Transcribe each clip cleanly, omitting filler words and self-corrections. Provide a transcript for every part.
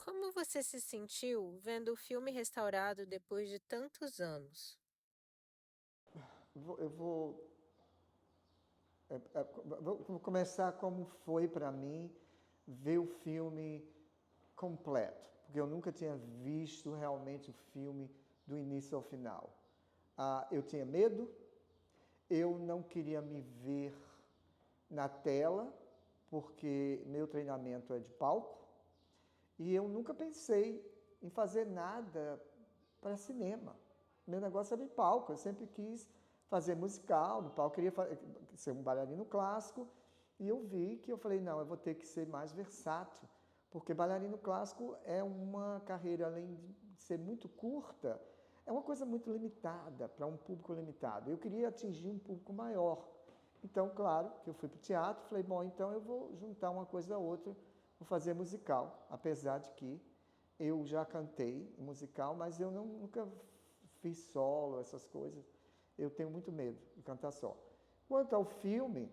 Como você se sentiu vendo o filme restaurado depois de tantos anos? Eu vou, vou começar como foi para mim ver o filme completo, porque eu nunca tinha visto realmente o filme do início ao final. Eu tinha medo, eu não queria me ver na tela, porque meu treinamento é de palco, e eu nunca pensei em fazer nada para cinema. Meu negócio era de palco, eu sempre quis fazer musical no palco, queria ser um bailarino clássico, e eu vi que eu falei, não, eu vou ter que ser mais versátil, porque bailarino clássico é uma carreira, além de ser muito curta, é uma coisa muito limitada, para um público limitado. Eu queria atingir um público maior. Então, claro, que eu fui para o teatro, falei, bom, então eu vou juntar uma coisa a outra, vou fazer musical, apesar de que eu já cantei musical, mas eu nunca fiz solo, essas coisas. Eu tenho muito medo de cantar só. Quanto ao filme,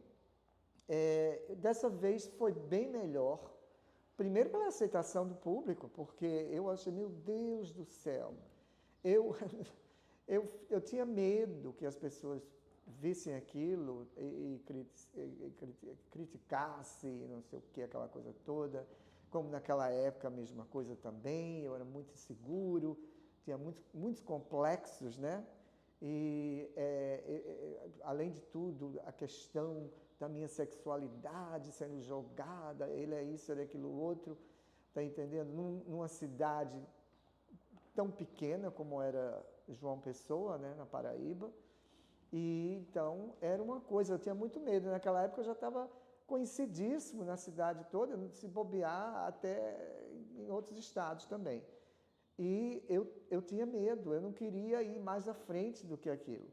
dessa vez foi bem melhor. Primeiro pela aceitação do público, porque eu achei, meu Deus do céu, eu, eu tinha medo que as pessoas vissem aquilo e criticassem, não sei o que, aquela coisa toda. Como naquela época a mesma coisa também, eu era muito inseguro, tinha muitos complexos, né? Além de tudo, a questão da minha sexualidade sendo jogada, ele é isso, ele é aquilo outro, tá entendendo? Numa cidade tão pequena como era João Pessoa, né, na Paraíba. E então era uma coisa, eu tinha muito medo. Naquela época eu já estava conhecidíssimo na cidade toda, se bobear até em outros estados também. E eu tinha medo, eu não queria ir mais à frente do que aquilo.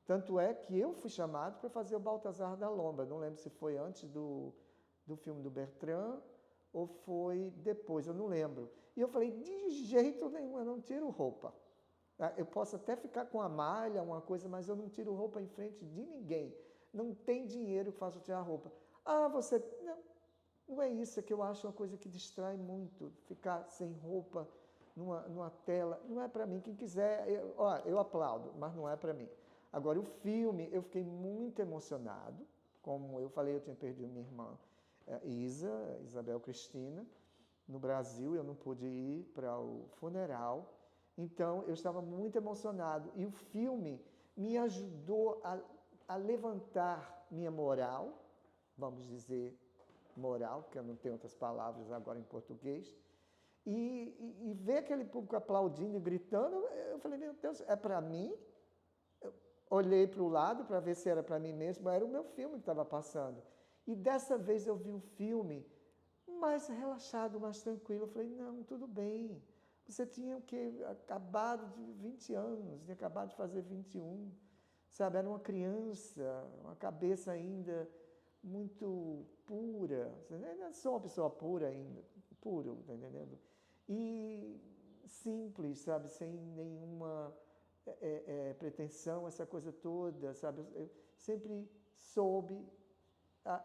Tanto é que eu fui chamado para fazer o Baltazar da Lomba. Não lembro se foi antes do filme do Bertrand ou foi depois, eu não lembro. E eu falei, de jeito nenhum, eu não tiro roupa. Eu posso até ficar com a malha, uma coisa, mas eu não tiro roupa em frente de ninguém. Não tem dinheiro que faça eu tirar roupa. Ah, você. Não, não é isso, é que eu acho uma coisa que distrai muito. Ficar sem roupa numa tela. Não é para mim. Quem quiser, eu aplaudo, mas não é para mim. Agora, o filme, eu fiquei muito emocionado. Como eu falei, eu tinha perdido minha irmã Isabel Cristina, no Brasil, eu não pude ir para o funeral. Então, eu estava muito emocionado. E o filme me ajudou a levantar minha moral, vamos dizer moral, porque eu não tenho outras palavras agora em português, e ver aquele público aplaudindo e gritando, eu falei, meu Deus, é para mim? Eu olhei para o lado para ver se era para mim mesmo, era o meu filme que estava passando. E dessa vez eu vi o filme mais relaxado, mais tranquilo. Eu falei, não, tudo bem. Você tinha o quê? Acabado de 20 anos, tinha acabado de fazer 21, sabe? Era uma criança, uma cabeça ainda muito pura. Você não sou uma pessoa pura ainda, puro, tá entendendo? E simples, sabe? Sem nenhuma pretensão, essa coisa toda, sabe? Eu sempre soube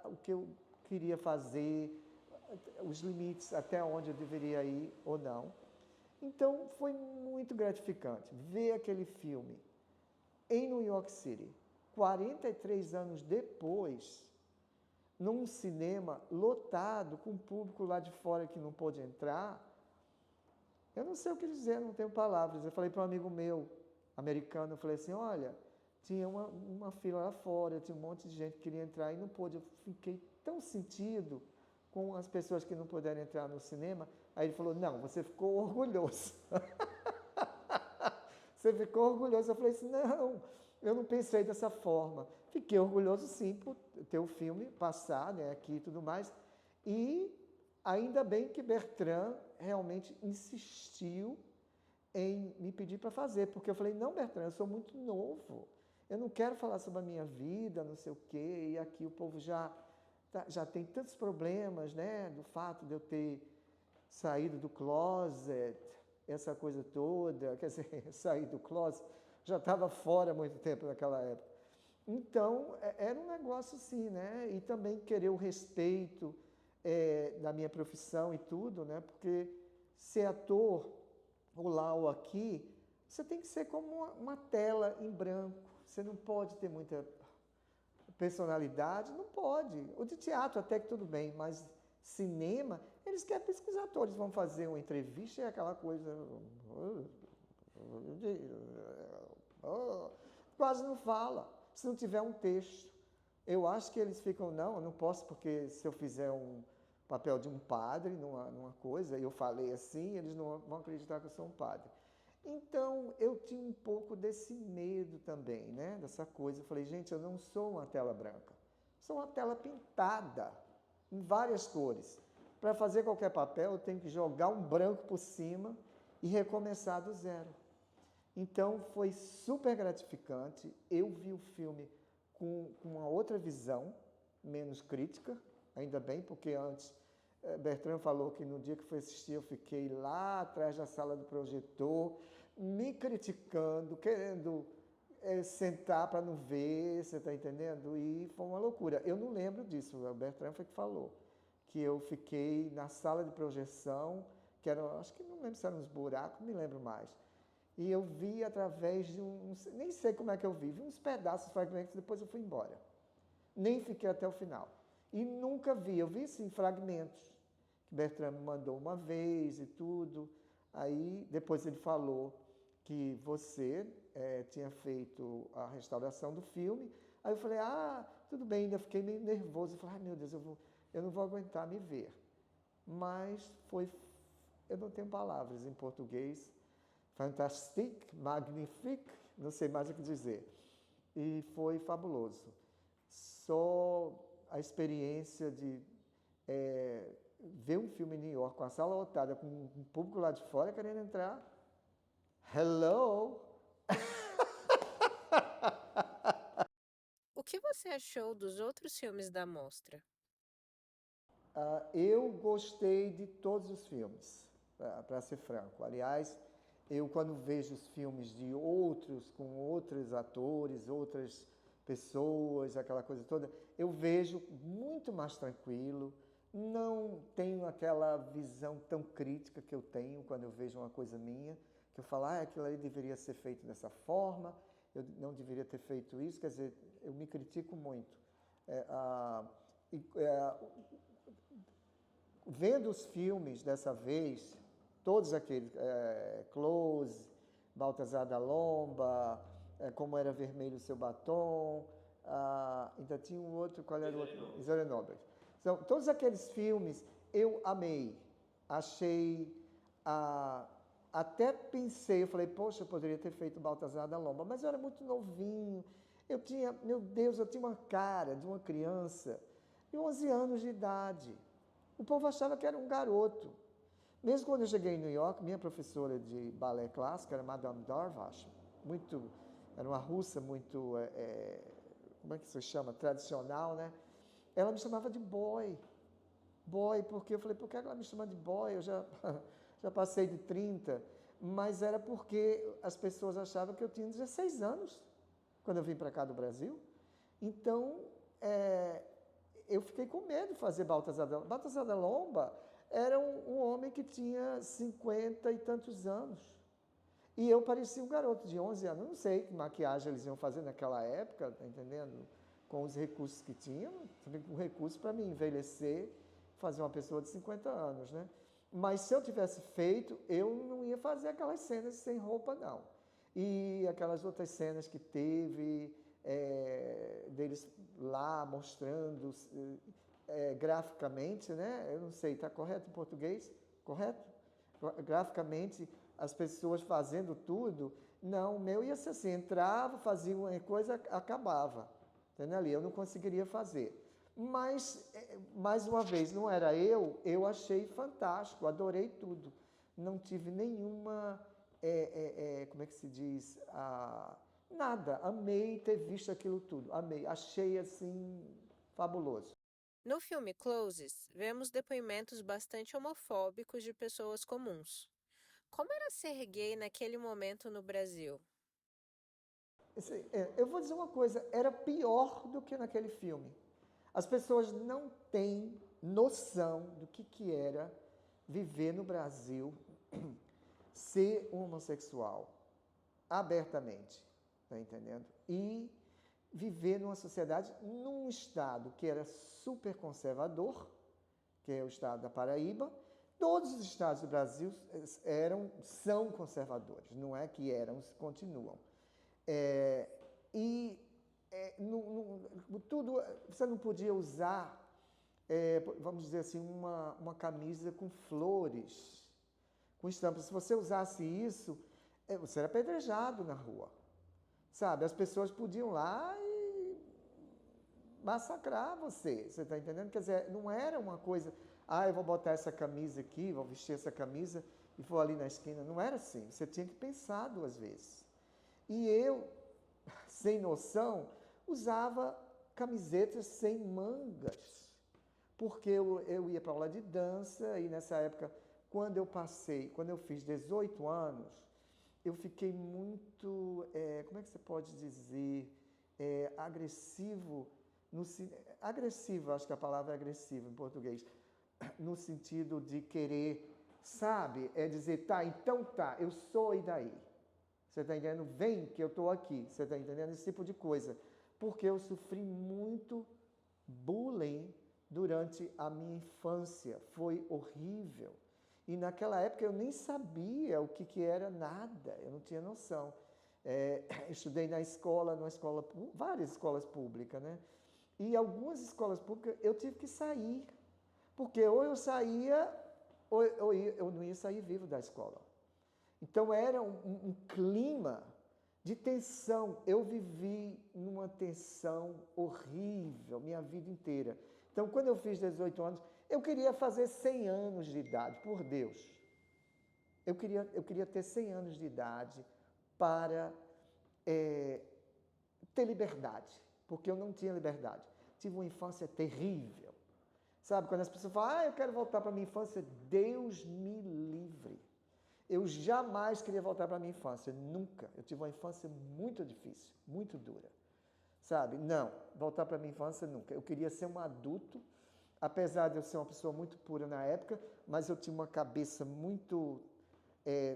o que eu queria fazer, os limites até onde eu deveria ir ou não. Então foi muito gratificante ver aquele filme em New York City, 43 anos depois, num cinema lotado, com o público lá de fora que não pôde entrar. Eu não sei o que dizer, não tenho palavras. Eu falei para um amigo meu, americano, eu falei assim, olha, tinha uma fila lá fora, tinha um monte de gente que queria entrar e não pôde. Eu fiquei tão sentido com as pessoas que não puderam entrar no cinema. Aí ele falou, não, você ficou orgulhoso. Você ficou orgulhoso. Eu falei assim, não, eu não pensei dessa forma. Fiquei orgulhoso sim por ter o filme passar, né, aqui e tudo mais. E ainda bem que Bertrand realmente insistiu em me pedir para fazer, porque eu falei, não, Bertrand, eu sou muito novo. Eu não quero falar sobre a minha vida, não sei o quê, e aqui o povo já tem tantos problemas, né, do fato de eu ter saído do closet, essa coisa toda, quer dizer, sair do closet, já estava fora há muito tempo naquela época. Então, era um negócio assim, né? E também querer o respeito da minha profissão e tudo, né? Porque ser ator, ou lá ou aqui, você tem que ser como uma tela em branco. Você não pode ter muita personalidade, não pode. O de teatro até que tudo bem, mas cinema, eles querem que os atores vão fazer uma entrevista e é aquela coisa... Quase não fala, se não tiver um texto. Eu acho que eles ficam, não, eu não posso, porque se eu fizer um papel de um padre numa coisa, e eu falei assim, eles não vão acreditar que eu sou um padre. Então, eu tinha um pouco desse medo também, né? Dessa coisa. Eu falei, gente, eu não sou uma tela branca. Sou uma tela pintada, em várias cores. Para fazer qualquer papel, eu tenho que jogar um branco por cima e recomeçar do zero. Então, foi super gratificante. Eu vi o filme com uma outra visão, menos crítica, ainda bem, porque antes Bertrand falou que no dia que foi assistir eu fiquei lá atrás da sala do projetor, me criticando, querendo sentar para não ver, você está entendendo? E foi uma loucura. Eu não lembro disso, o Bertrand foi que falou, que eu fiquei na sala de projeção, que era, acho que não lembro se eram uns buracos, não me lembro mais. E eu vi através de nem sei como é que eu vi uns pedaços, fragmentos, depois eu fui embora. Nem fiquei até o final. E nunca vi, eu vi sim fragmentos, que Bertrand me mandou uma vez e tudo. Aí depois ele falou que você tinha feito a restauração do filme. Aí eu falei, tudo bem, ainda fiquei meio nervoso. Eu falei, meu Deus, eu não vou aguentar me ver. Mas eu não tenho palavras em português. Fantastique, magnifique, não sei mais o que dizer. E foi fabuloso. Só a experiência de ver um filme em New York com a sala lotada, com um público lá de fora querendo entrar. Hello! O que você achou dos outros filmes da mostra? Eu gostei de todos os filmes, para ser franco. Aliás, eu quando vejo os filmes de outros, com outros atores, outras pessoas, aquela coisa toda, eu vejo muito mais tranquilo, não tenho aquela visão tão crítica que eu tenho quando eu vejo uma coisa minha, que eu falo, aquilo ali deveria ser feito dessa forma, eu não deveria ter feito isso, quer dizer, eu me critico muito. Vendo os filmes dessa vez, todos aqueles, Close, Baltasar da Lomba, Como Era Vermelho o Seu Batom, ainda tinha um outro, qual era o outro? Misericórdia. Então, todos aqueles filmes eu amei, achei, até pensei, eu falei, poxa, eu poderia ter feito Baltasar da Lomba, mas eu era muito novinho, meu Deus, eu tinha uma cara de uma criança de 11 anos de idade. O povo achava que era um garoto. Mesmo quando eu cheguei em New York, minha professora de balé clássico era Madame Darvash, era uma russa muito, como é que se chama? Tradicional, né? Ela me chamava de boy. Boy, porque eu falei, por que ela me chama de boy? Eu já passei de 30, mas era porque as pessoas achavam que eu tinha 16 anos quando eu vim para cá do Brasil. Então, eu fiquei com medo de fazer Baltasar da Lomba. Baltasar da Lomba era um homem que tinha 50 e tantos anos. E eu parecia um garoto de 11 anos. Não sei que maquiagem eles iam fazer naquela época, tá entendendo? Com os recursos que tinham, com recursos para me envelhecer, fazer uma pessoa de 50 anos, né? Mas se eu tivesse feito, eu não ia fazer aquelas cenas sem roupa, não. E aquelas outras cenas que teve, deles lá mostrando graficamente, né? Eu não sei, está correto em português? Correto? Graficamente, as pessoas fazendo tudo. Não, o meu ia ser assim, entrava, fazia uma coisa, acabava. Entendeu ali? Eu não conseguiria fazer. Mas, mais uma vez, não era eu achei fantástico, adorei tudo. Não tive nenhuma, como é que se diz? Nada, amei ter visto aquilo tudo, amei, achei assim, fabuloso. No filme Closes, vemos depoimentos bastante homofóbicos de pessoas comuns. Como era ser gay naquele momento no Brasil? Eu vou dizer uma coisa, era pior do que naquele filme. As pessoas não têm noção do que era viver no Brasil, ser homossexual abertamente, tá entendendo? E viver numa sociedade, num estado que era super conservador, que é o estado da Paraíba. Todos os estados do Brasil são conservadores, não é que eram, continuam. Tudo, você não podia usar, vamos dizer assim, uma camisa com flores, com estampas. Se você usasse isso, você era apedrejado na rua, sabe? As pessoas podiam lá e massacrar você está entendendo? Quer dizer, não era uma coisa, eu vou botar essa camisa aqui, vou vestir essa camisa e vou ali na esquina. Não era assim, você tinha que pensar duas vezes. E eu, sem noção, usava camisetas sem mangas, porque eu ia para aula de dança e nessa época, quando eu fiz 18 anos, eu fiquei muito, como é que você pode dizer, agressivo, agressivo, acho que a palavra é agressivo em português, no sentido de querer, sabe, dizer, então tá, eu sou e daí? Você está entendendo? Vem que eu estou aqui, você está entendendo? Esse tipo de coisa. Porque eu sofri muito bullying durante a minha infância, foi horrível. E naquela época eu nem sabia o que era nada, eu não tinha noção. Estudei várias escolas públicas, né? E algumas escolas públicas eu tive que sair, porque ou eu saía, ou eu não ia sair vivo da escola. Então era um clima de tensão. Eu vivi numa tensão horrível minha vida inteira. Então, quando eu fiz 18 anos, eu queria fazer 100 anos de idade, por Deus. Eu queria ter 100 anos de idade para ter liberdade, porque eu não tinha liberdade. Tive uma infância terrível. Sabe, quando as pessoas falam, eu quero voltar para a minha infância, Deus me livre. Eu jamais queria voltar para a minha infância, nunca. Eu tive uma infância muito difícil, muito dura. Sabe? Não, voltar para a minha infância nunca. Eu queria ser um adulto, apesar de eu ser uma pessoa muito pura na época, mas eu tinha uma cabeça muito,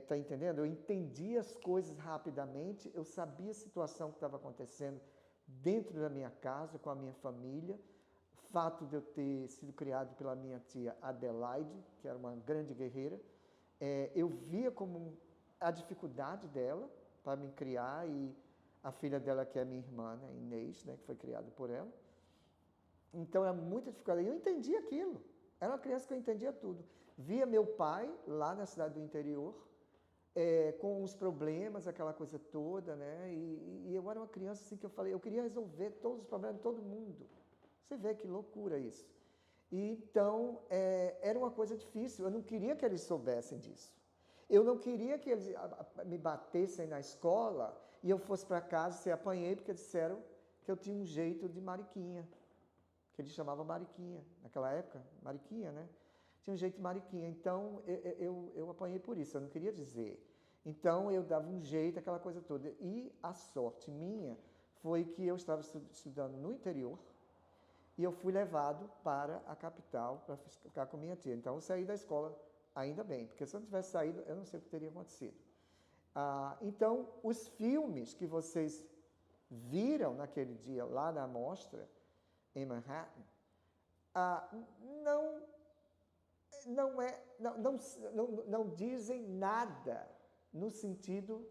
tá entendendo? Eu entendia as coisas rapidamente, eu sabia a situação que estava acontecendo dentro da minha casa, com a minha família. O fato de eu ter sido criado pela minha tia Adelaide, que era uma grande guerreira, eu via como a dificuldade dela para me criar e a filha dela, que é minha irmã, né, Inês, né, que foi criada por ela. Então, era muita dificuldade. E eu entendia aquilo. Era uma criança que eu entendia tudo. Via meu pai, lá na cidade do interior, com os problemas, aquela coisa toda, né? E eu era uma criança assim que eu falei, eu queria resolver todos os problemas de todo mundo. Você vê que loucura isso. E, então, era uma coisa difícil. Eu não queria que eles soubessem disso. Eu não queria que eles me batessem na escola e eu fosse para casa e se apanhei porque disseram que eu tinha um jeito de mariquinha, que eles chamavam mariquinha. Naquela época, mariquinha, né? Tinha um jeito de mariquinha. Então, eu apanhei por isso, eu não queria dizer. Então, eu dava um jeito, aquela coisa toda. E a sorte minha foi que eu estava estudando no interior e eu fui levado para a capital para ficar com minha tia. Então, eu saí da escola, ainda bem, porque se eu não tivesse saído, eu não sei o que teria acontecido. Então, os filmes que vocês viram naquele dia lá na mostra, em Manhattan, não dizem nada no sentido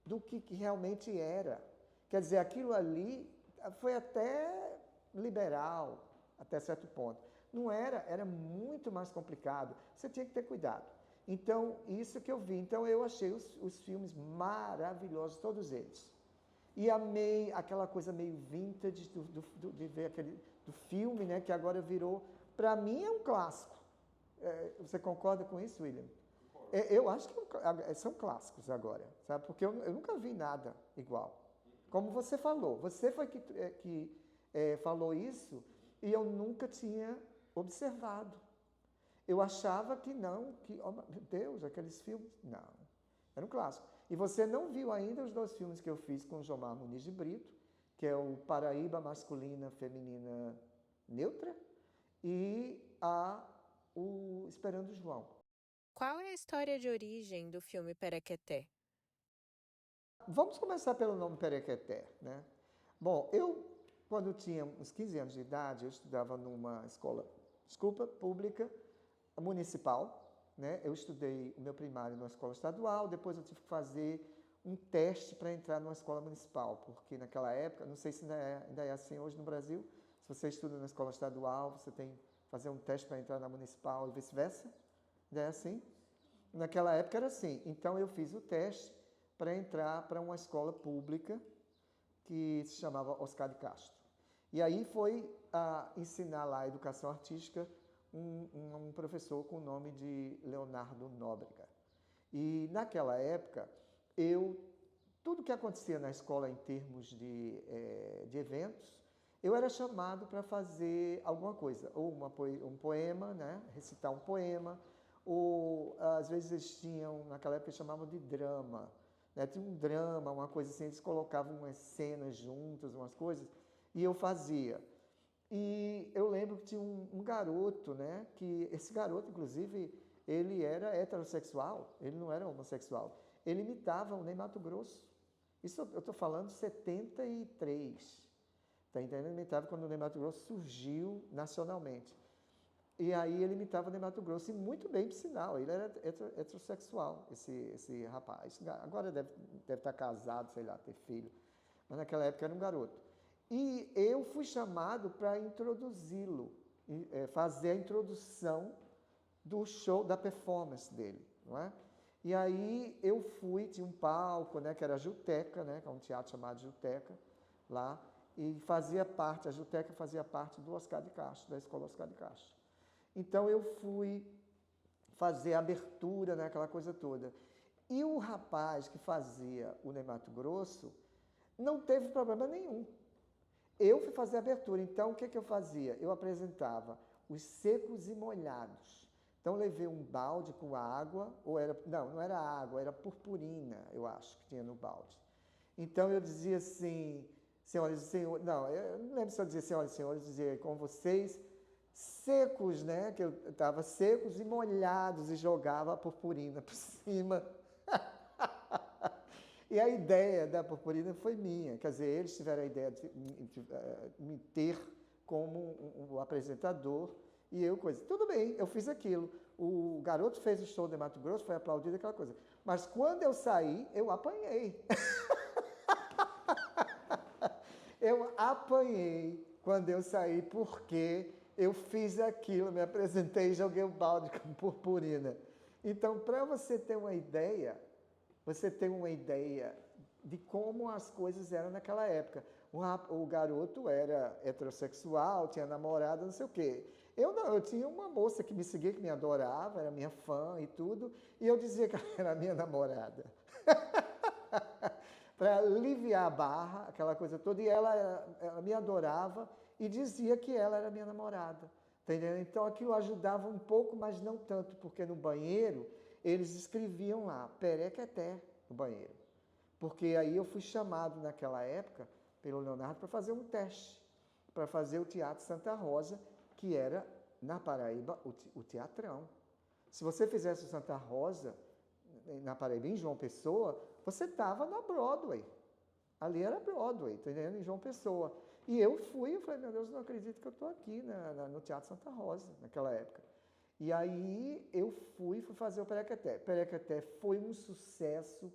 do que realmente era. Quer dizer, aquilo ali foi até liberal, até certo ponto. Não era, era muito mais complicado. Você tinha que ter cuidado. Então, isso que eu vi. Então, eu achei os filmes maravilhosos, todos eles. E amei aquela coisa meio vintage de ver do filme, né, que agora virou, para mim é um clássico. Você concorda com isso, William? Eu acho que são clássicos agora, sabe? Porque eu nunca vi nada igual. Como você falou, você foi que falou isso e eu nunca tinha observado. Eu achava que não, oh meu Deus, aqueles filmes, não, era um clássico. E você não viu ainda os dois filmes que eu fiz com o Jomar Muniz de Brito, que é o Paraíba Masculina Feminina Neutra e o Esperando João. Qual é a história de origem do filme Perequeté? Vamos começar pelo nome Perequeté, né? Bom, quando tinha uns 15 anos de idade, eu estudava numa escola, pública, municipal, né? Eu estudei o meu primário numa escola estadual, depois eu tive que fazer um teste para entrar numa escola municipal, porque naquela época, não sei se ainda é assim hoje no Brasil, se você estuda na escola estadual, você tem que fazer um teste para entrar na municipal e vice-versa, ainda é assim? Naquela época era assim, então eu fiz o teste para entrar para uma escola pública que se chamava Oscar de Castro. E aí foi ensinar lá a educação artística um professor com o nome de Leonardo Nóbrega. E naquela época, tudo que acontecia na escola em termos de eventos, eu era chamado para fazer alguma coisa, ou um poema, né? Recitar um poema, ou às vezes eles tinham, naquela época chamavam de drama, né? Tinha um drama, uma coisa assim, eles colocavam umas cenas juntas, umas coisas, e eu fazia. E eu lembro que tinha um garoto, né? Que esse garoto, inclusive, ele era heterossexual, ele não era homossexual. Ele imitava o Ney Matogrosso. Isso eu estou falando de 73. Tá entendendo? Ele imitava quando o Ney Matogrosso surgiu nacionalmente. E aí ele imitava o Ney Matogrosso, e muito bem, por sinal. Ele era heterossexual, esse rapaz. Agora deve estar casado, sei lá, ter filho. Mas naquela época era um garoto. E eu fui chamado para introduzi-lo, fazer a introdução do show, da performance dele, não é? E aí eu fui, tinha um palco, né, que era a Juteca, né, que é um teatro chamado Juteca, lá, e a Juteca fazia parte do Oscar de Castro, da Escola Oscar de Castro. Então eu fui fazer a abertura, né, aquela coisa toda. E o rapaz que fazia o Ney Matogrosso não teve problema nenhum. Eu fui fazer a abertura, então o que eu fazia? Eu apresentava os secos e molhados. Então levei um balde com água, não era água, era purpurina, eu acho, que tinha no balde. Então eu dizia assim, senhoras e senhores, não, eu não lembro se eu dizia senhoras e senhores, eu dizia com vocês, secos, né, que eu estava secos e molhados, e jogava a purpurina por cima. E a ideia da purpurina foi minha, quer dizer, eles tiveram a ideia de me ter como um apresentador, e eu coisa. Tudo bem, eu fiz aquilo. O garoto fez o show de Mato Grosso, foi aplaudido, aquela coisa. Mas quando eu saí, eu apanhei. Eu apanhei quando eu saí, porque eu fiz aquilo, me apresentei e joguei o balde com purpurina. Então, para você ter uma ideia de como as coisas eram naquela época. O garoto era heterossexual, tinha namorada, não sei o quê. Eu não, eu tinha uma moça que me seguia, que me adorava, era minha fã e tudo, e eu dizia que ela era minha namorada. Para aliviar a barra, aquela coisa toda, e ela me adorava e dizia que ela era minha namorada. Tá entendendo? Então aquilo ajudava um pouco, mas não tanto, porque no banheiro eles escreviam lá, Perequeté, no banheiro. Porque aí eu fui chamado naquela época pelo Leonardo para fazer um teste, para fazer o Teatro Santa Rosa, que era, na Paraíba, o teatrão. Se você fizesse o Santa Rosa, na Paraíba, em João Pessoa, você estava na Broadway. Ali era Broadway, entendendo? Em João Pessoa. E eu falei, meu Deus, não acredito que eu estou aqui no Teatro Santa Rosa, naquela época. E aí eu fui fazer o Perequeté. Perequeté foi um sucesso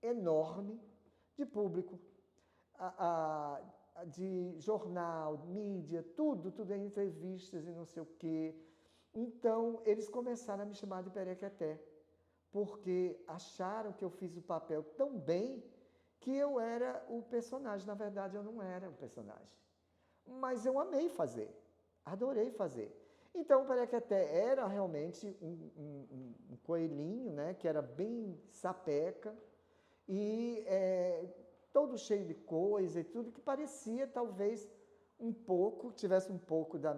enorme de público, de jornal, mídia, tudo em entrevistas e não sei o quê. Então, eles começaram a me chamar de Perequeté, porque acharam que eu fiz o papel tão bem que eu era o personagem. Na verdade, eu não era o personagem. Mas eu amei fazer, adorei fazer. Então, o Perequeté era realmente um coelhinho, né, que era bem sapeca, e todo cheio de coisa e tudo, que parecia talvez tivesse um pouco das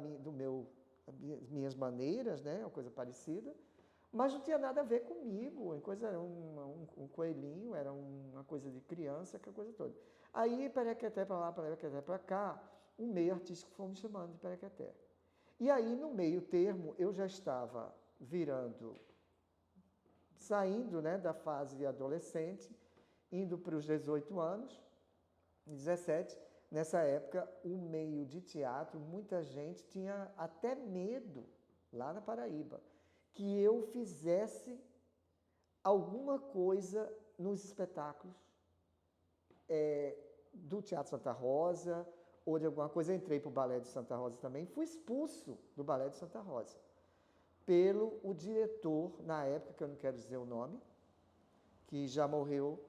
minhas maneiras, né, uma coisa parecida, mas não tinha nada a ver comigo, era um coelhinho, era uma coisa de criança, aquela coisa toda. Aí, Perequeté para lá, Perequeté para cá, o meio artístico foi me chamando de Perequeté. E aí, no meio termo, eu já estava virando saindo, né, da fase adolescente, indo para os 18 anos, 17, nessa época, o meio de teatro, muita gente tinha até medo, lá na Paraíba, que eu fizesse alguma coisa nos espetáculos do Teatro Santa Rosa, ou de alguma coisa. Eu entrei para o Balé de Santa Rosa também, fui expulso do Balé de Santa Rosa, pelo o diretor, na época, que eu não quero dizer o nome, que já morreu,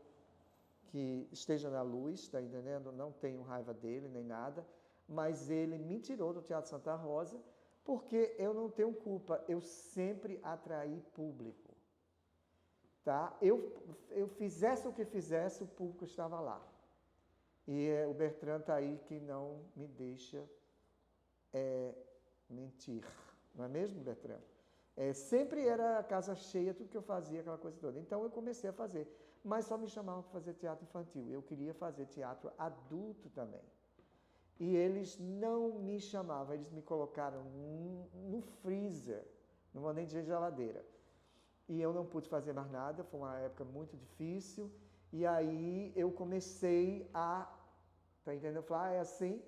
que esteja na luz, está entendendo? Não tenho raiva dele, nem nada, mas ele me tirou do Teatro Santa Rosa, porque eu não tenho culpa, eu sempre atraí público. Tá? Eu fizesse o que fizesse, o público estava lá. E o Bertrand está aí que não me deixa mentir. Não é mesmo, Bertrand? Sempre era a casa cheia, tudo que eu fazia, aquela coisa toda. Então eu comecei a fazer. Mas só me chamavam para fazer teatro infantil. Eu queria fazer teatro adulto também. E eles não me chamavam, eles me colocaram no freezer, não vou nem dizer geladeira. E eu não pude fazer mais nada, foi uma época muito difícil. E aí eu comecei a, tá entendendo? Falar, é assim,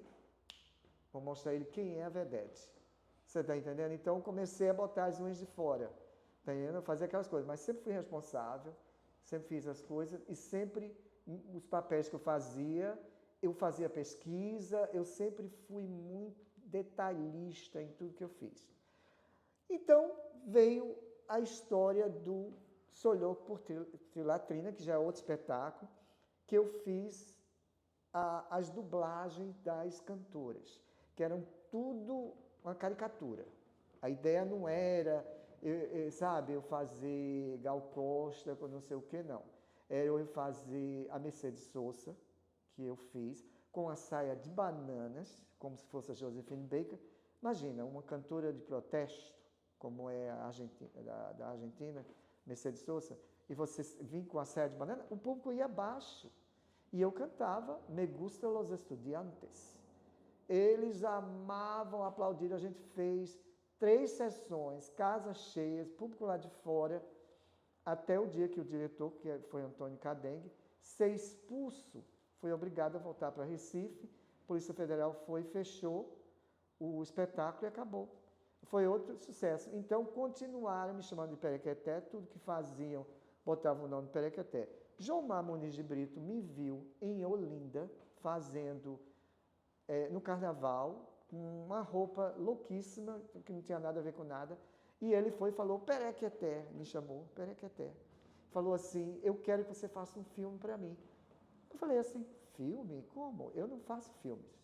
vou mostrar ele quem é a vedete. Você está entendendo? Então eu comecei a botar as unhas de fora, tá entendendo? Fazer aquelas coisas, mas sempre fui responsável, sempre fiz as coisas e sempre os papéis que eu fazia pesquisa, eu sempre fui muito detalhista em tudo que eu fiz. Então veio a história do Sou Louco por Trilatrina, que já é outro espetáculo, que eu fiz as dublagens das cantoras, que eram tudo uma caricatura. A ideia não era, sabe, eu fazer Gal Costa com não sei o que, não. Era eu fazer a Mercedes Sosa, que eu fiz, com a saia de bananas, como se fosse a Josephine Baker. Imagina, uma cantora de protesto, como é a Argentina, da Argentina, Mercedes Sosa, e você vir com a saia de banana, o público ia abaixo. E eu cantava Me Gusta Los Estudiantes. Eles amavam aplaudir, a gente fez 3 sessões, casas cheias, público lá de fora, até o dia que o diretor, que foi Antônio Cadengue, ser expulso, foi obrigado a voltar para Recife, a Polícia Federal foi e fechou o espetáculo e acabou. Foi outro sucesso. Então, continuaram me chamando de Perequeté, tudo que faziam, botavam o nome de Perequeté. Jomar Muniz de Brito me viu em Olinda, fazendo, no carnaval, uma roupa louquíssima, que não tinha nada a ver com nada, e ele foi e falou, Perequeté, me chamou, Perequeté. Falou assim, eu quero que você faça um filme para mim. Eu falei assim, filme? Como? Eu não faço filmes.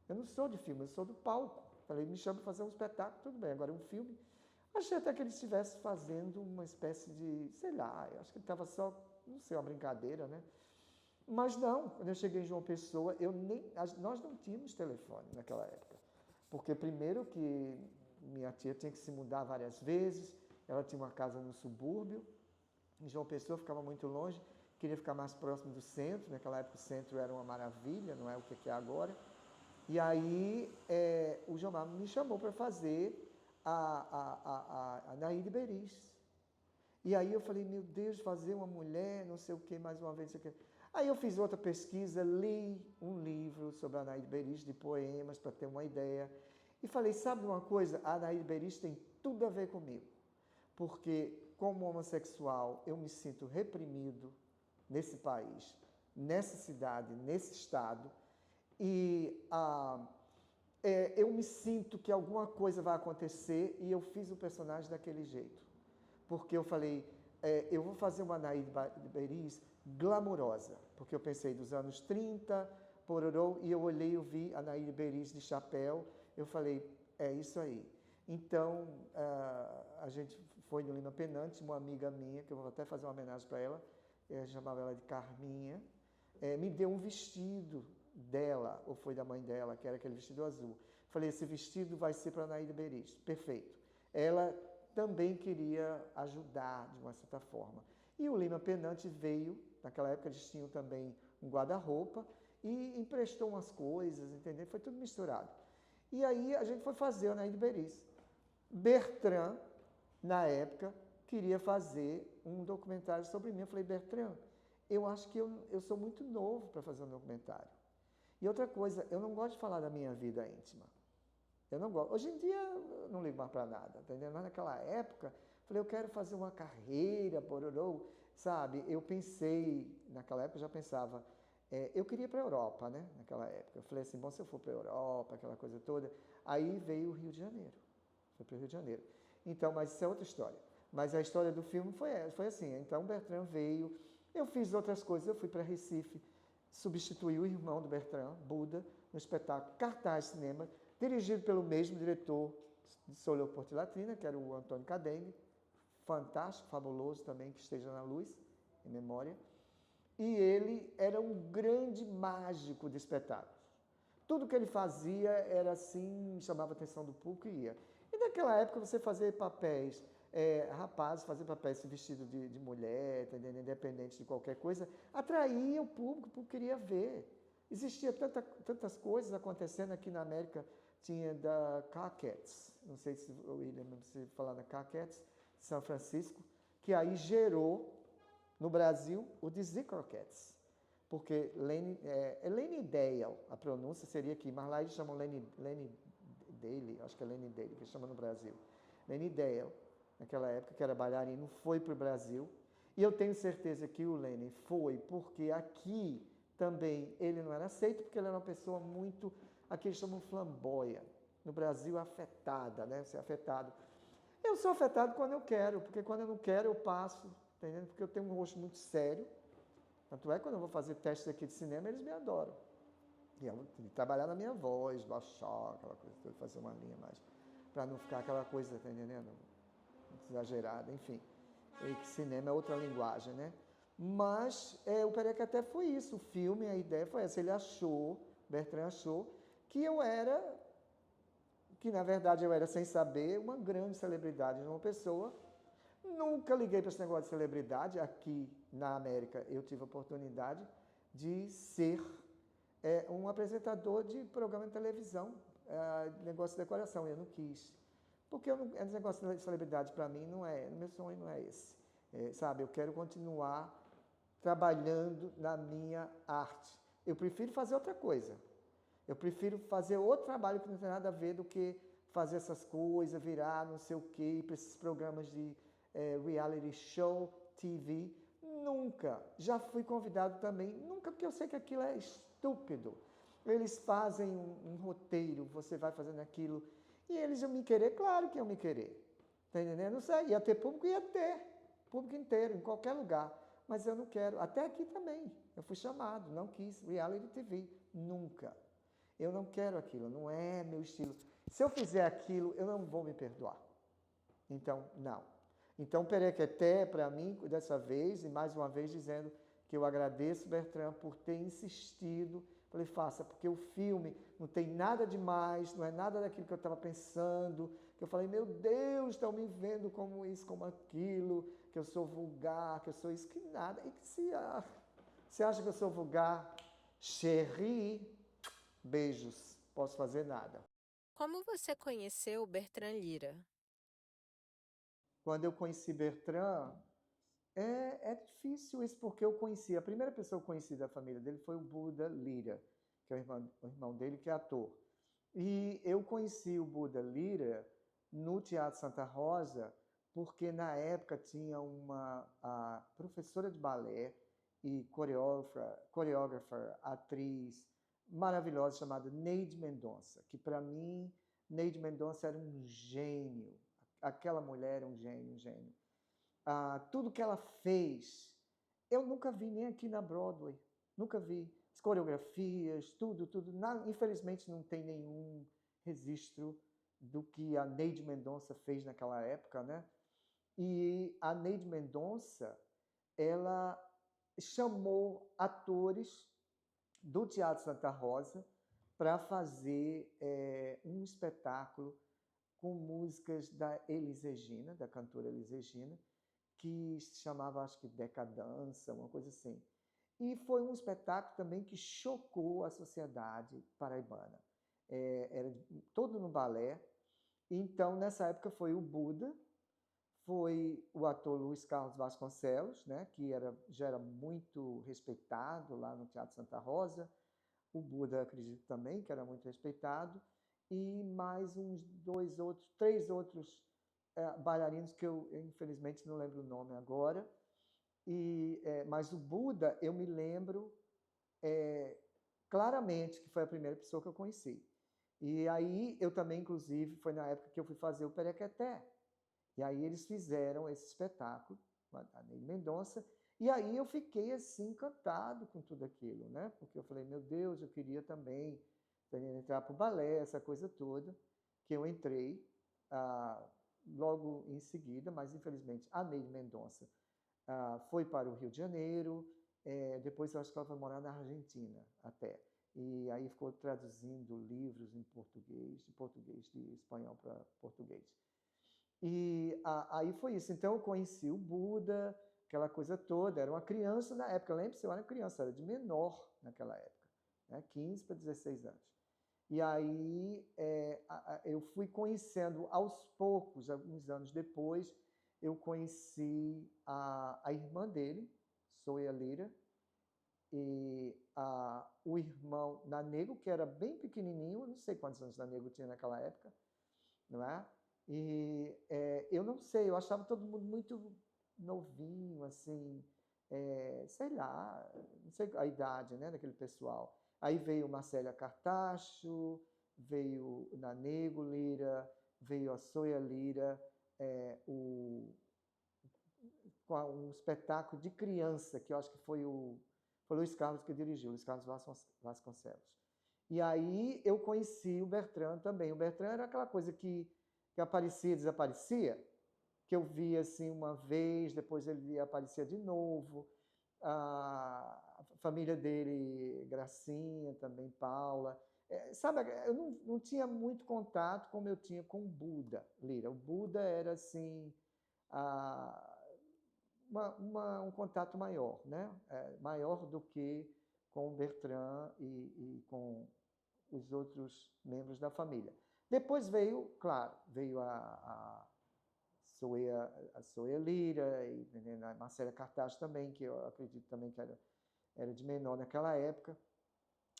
Eu não sou de filme, eu sou do palco. Falei, me chama para fazer um espetáculo, tudo bem, agora um filme. Achei até que ele estivesse fazendo uma espécie de, sei lá, eu acho que ele estava só, não sei, uma brincadeira, né? Mas não, quando eu cheguei em João Pessoa, nós não tínhamos telefone naquela época. Porque primeiro que minha tia tinha que se mudar várias vezes, ela tinha uma casa no subúrbio, em João Pessoa ficava muito longe, queria ficar mais próximo do centro, naquela época o centro era uma maravilha, não é o que é agora. E aí o Jomar me chamou para fazer a Naide Beris. E aí eu falei, meu Deus, fazer uma mulher, não sei o que, mais uma vez, não sei o que. Aí eu fiz outra pesquisa, li um livro sobre a Naide Beris, de poemas, para ter uma ideia. E falei, sabe uma coisa? A Naide Beris tem tudo a ver comigo. Porque, como homossexual, eu me sinto reprimido nesse país, nessa cidade, nesse estado. E eu me sinto que alguma coisa vai acontecer e eu fiz o personagem daquele jeito. Porque eu falei, eu vou fazer uma Naide Beris glamurosa. Porque eu pensei dos anos 30, pororô, e eu olhei e vi a Naide Beris de chapéu. Eu falei, é isso aí. Então, a gente foi no Lima Penante, uma amiga minha, que eu vou até fazer uma homenagem para ela, eu chamava ela de Carminha, me deu um vestido dela, ou foi da mãe dela, que era aquele vestido azul. Falei, esse vestido vai ser para a Naide Beris. Perfeito. Ela também queria ajudar, de uma certa forma. E o Lima Penante veio, naquela época eles tinham também um guarda-roupa, e emprestou umas coisas, entendeu? Foi tudo misturado. E aí a gente foi fazer a Naide Beris. Bertrand, na época, queria fazer um documentário sobre mim. Eu falei, Bertrand, eu acho que eu sou muito novo para fazer um documentário. E outra coisa, eu não gosto de falar da minha vida íntima. Eu não gosto. Hoje em dia eu não ligo mais para nada, entendeu? Mas naquela época, falei, eu quero fazer uma carreira, pororô, sabe? Eu pensei, naquela época eu já pensava, eu queria ir para a Europa, né? Naquela época. Eu falei assim, bom, se eu for para a Europa, aquela coisa toda. Aí veio o Rio de Janeiro. Foi para o Rio de Janeiro. Então, mas isso é outra história. Mas a história do filme foi assim. Então, o Bertrand veio, eu fiz outras coisas, eu fui para Recife, substituí o irmão do Bertrand, Buda, no espetáculo Cartaz Cinema, dirigido pelo mesmo diretor de Sou Leopoldo e Latrina, que era o Antônio Cadene, fantástico, fabuloso também, que esteja na luz, em memória. E ele era um grande mágico de espetáculos. Tudo que ele fazia era assim, chamava a atenção do público e ia. E naquela época você fazer papéis, rapazes fazer papéis vestido de mulher, independente de qualquer coisa, atraía o público queria ver. Existia tantas coisas acontecendo aqui na América, tinha da Cacats, não sei se o William se falar da Cacats, São Francisco, que aí gerou no Brasil o Dizzy Croquettes. Porque Lenny Dale, a pronúncia seria aqui, mas lá eles chamam Lenny Dale, acho que é Lenny Dale, que chama no Brasil. Lenny Dale, naquela época, que era bailarino, foi para o Brasil. E eu tenho certeza que o Lenny foi porque aqui também ele não era aceito, porque ele era uma pessoa muito, aqui eles chamam flamboia. No Brasil, afetada, né? Ser afetado. Eu sou afetado quando eu quero, porque quando eu não quero, eu passo, entendendo? Porque eu tenho um rosto muito sério. Tanto é que quando eu vou fazer testes aqui de cinema, eles me adoram. E eu trabalhar na minha voz, baixar, aquela coisa, fazer uma linha mais. Para não ficar aquela coisa, tá entendendo? Exagerada, enfim. E que cinema é outra linguagem, né? Mas o Pereca até foi isso. O filme, a ideia foi essa. Ele achou, Bertrand achou, que eu era, que na verdade eu era, sem saber, uma grande celebridade, uma pessoa. Nunca liguei para esse negócio de celebridade. Aqui na América eu tive a oportunidade de ser um apresentador de programa de televisão, negócio de decoração. Eu não quis. Porque esse negócio de celebridade para mim não é, meu sonho não é esse. Sabe, eu quero continuar trabalhando na minha arte. Eu prefiro fazer outra coisa. Eu prefiro fazer outro trabalho que não tem nada a ver do que fazer essas coisas, virar não sei o quê, para esses programas de reality show, TV. Nunca. Já fui convidado também, nunca, porque eu sei que aquilo é estúpido. Eles fazem um roteiro, você vai fazendo aquilo, e eles iam me querer, claro que iam me querer. Tá entendendo? Não sei, ia ter público, ia ter. Público inteiro, em qualquer lugar. Mas eu não quero. Até aqui também. Eu fui chamado, não quis. Reality TV. Nunca. Eu não quero aquilo, não é meu estilo. Se eu fizer aquilo, eu não vou me perdoar. Então, não. Então, Perequeté, para mim, dessa vez, e mais uma vez dizendo que eu agradeço, Bertrand, por ter insistido. Falei, faça, porque o filme não tem nada demais, não é nada daquilo que eu estava pensando, que eu falei, meu Deus, estão me vendo como isso, como aquilo, que eu sou vulgar, que eu sou isso, que nada. E que se acha que eu sou vulgar, chérie, beijos, posso fazer nada. Como você conheceu Bertrand Lira? Quando eu conheci Bertrand, é difícil isso, porque eu conheci, a primeira pessoa que eu conheci da família dele foi o Buda Lira, que é o irmão dele, que é ator. E eu conheci o Buda Lira no Teatro Santa Rosa, porque na época tinha a professora de balé e coreógrafa, atriz maravilhosa chamada Neide Mendonça, que para mim, Neide Mendonça era um gênio. Aquela mulher era um gênio, um gênio. Tudo que ela fez, eu nunca vi nem aqui na Broadway. Nunca vi. As coreografias, tudo. Infelizmente não tem nenhum registro do que a Neide Mendonça fez naquela época, né? E a Neide Mendonça, ela chamou atores do Teatro Santa Rosa para fazer um espetáculo com músicas da Elis Regina, da cantora Elis Regina, que se chamava, acho que, Decadança, uma coisa assim. E foi um espetáculo também que chocou a sociedade paraibana. Era todo no balé. Então, nessa época, foi o Buda, foi o ator Luiz Carlos Vasconcelos, né, que já era muito respeitado lá no Teatro Santa Rosa. O Buda, acredito também, que era muito respeitado. E mais três outros bailarinos que eu infelizmente não lembro o nome agora. Mas o Buda, eu me lembro claramente que foi a primeira pessoa que eu conheci. E aí eu também, inclusive, foi na época que eu fui fazer o Perequeté. E aí eles fizeram esse espetáculo, a Ney Mendonça, e aí eu fiquei assim encantado com tudo aquilo, né? Porque eu falei, meu Deus, eu queria também entrar para o balé, essa coisa toda, que eu entrei logo em seguida, mas infelizmente a Ney Mendonça foi para o Rio de Janeiro, depois eu acho que ela foi morar na Argentina até. E aí ficou traduzindo livros em português de espanhol para português. E aí foi isso. Então eu conheci o Buda, aquela coisa toda. Era uma criança na época, lembre-se, eu era criança, era de menor naquela época, né? 15 para 16 anos. E aí eu fui conhecendo aos poucos, alguns anos depois, eu conheci a irmã dele, Soia Lira, e o irmão Nanego, que era bem pequenininho, não sei quantos anos Nanego tinha naquela época, não é? E eu não sei, eu achava todo mundo muito novinho, assim, sei lá, não sei a idade, né, daquele pessoal. Aí veio Marcélia Cartacho, veio o Nanego Lira, veio a Soia Lira, um espetáculo de criança, que eu acho que foi o Luiz Carlos que dirigiu, Luiz Carlos Vasconcelos. E aí eu conheci o Bertrand também. O Bertrand era aquela coisa que aparecia e desaparecia, que eu via assim uma vez, depois ele aparecia de novo. A família dele, Gracinha, também Paula. Sabe, eu não tinha muito contato como eu tinha com o Buda Lira. O Buda era assim um contato maior, né? Maior do que com o Bertrand e com os outros membros da família. Depois veio, claro, veio a Soia Lira e a Marcela Cartaz também, que eu acredito também que era de menor naquela época.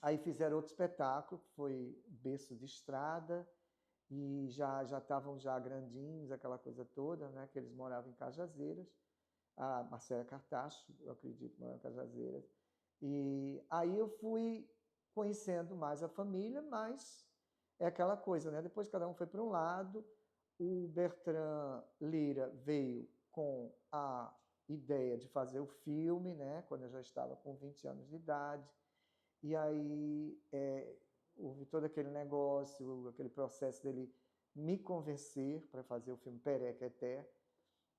Aí fizeram outro espetáculo, que foi Berço de Estrada, e já estavam já grandinhos, aquela coisa toda, né? Que eles moravam em Cajazeiras. A Marcela Cartacho, eu acredito, morava em Cajazeiras. E aí eu fui conhecendo mais a família, mas é aquela coisa, né? Depois cada um foi para um lado. O Bertrand Lira veio com a ideia de fazer o filme, né? Quando eu já estava com 20 anos de idade. E aí houve todo aquele negócio, aquele processo dele me convencer para fazer o filme Perequeté,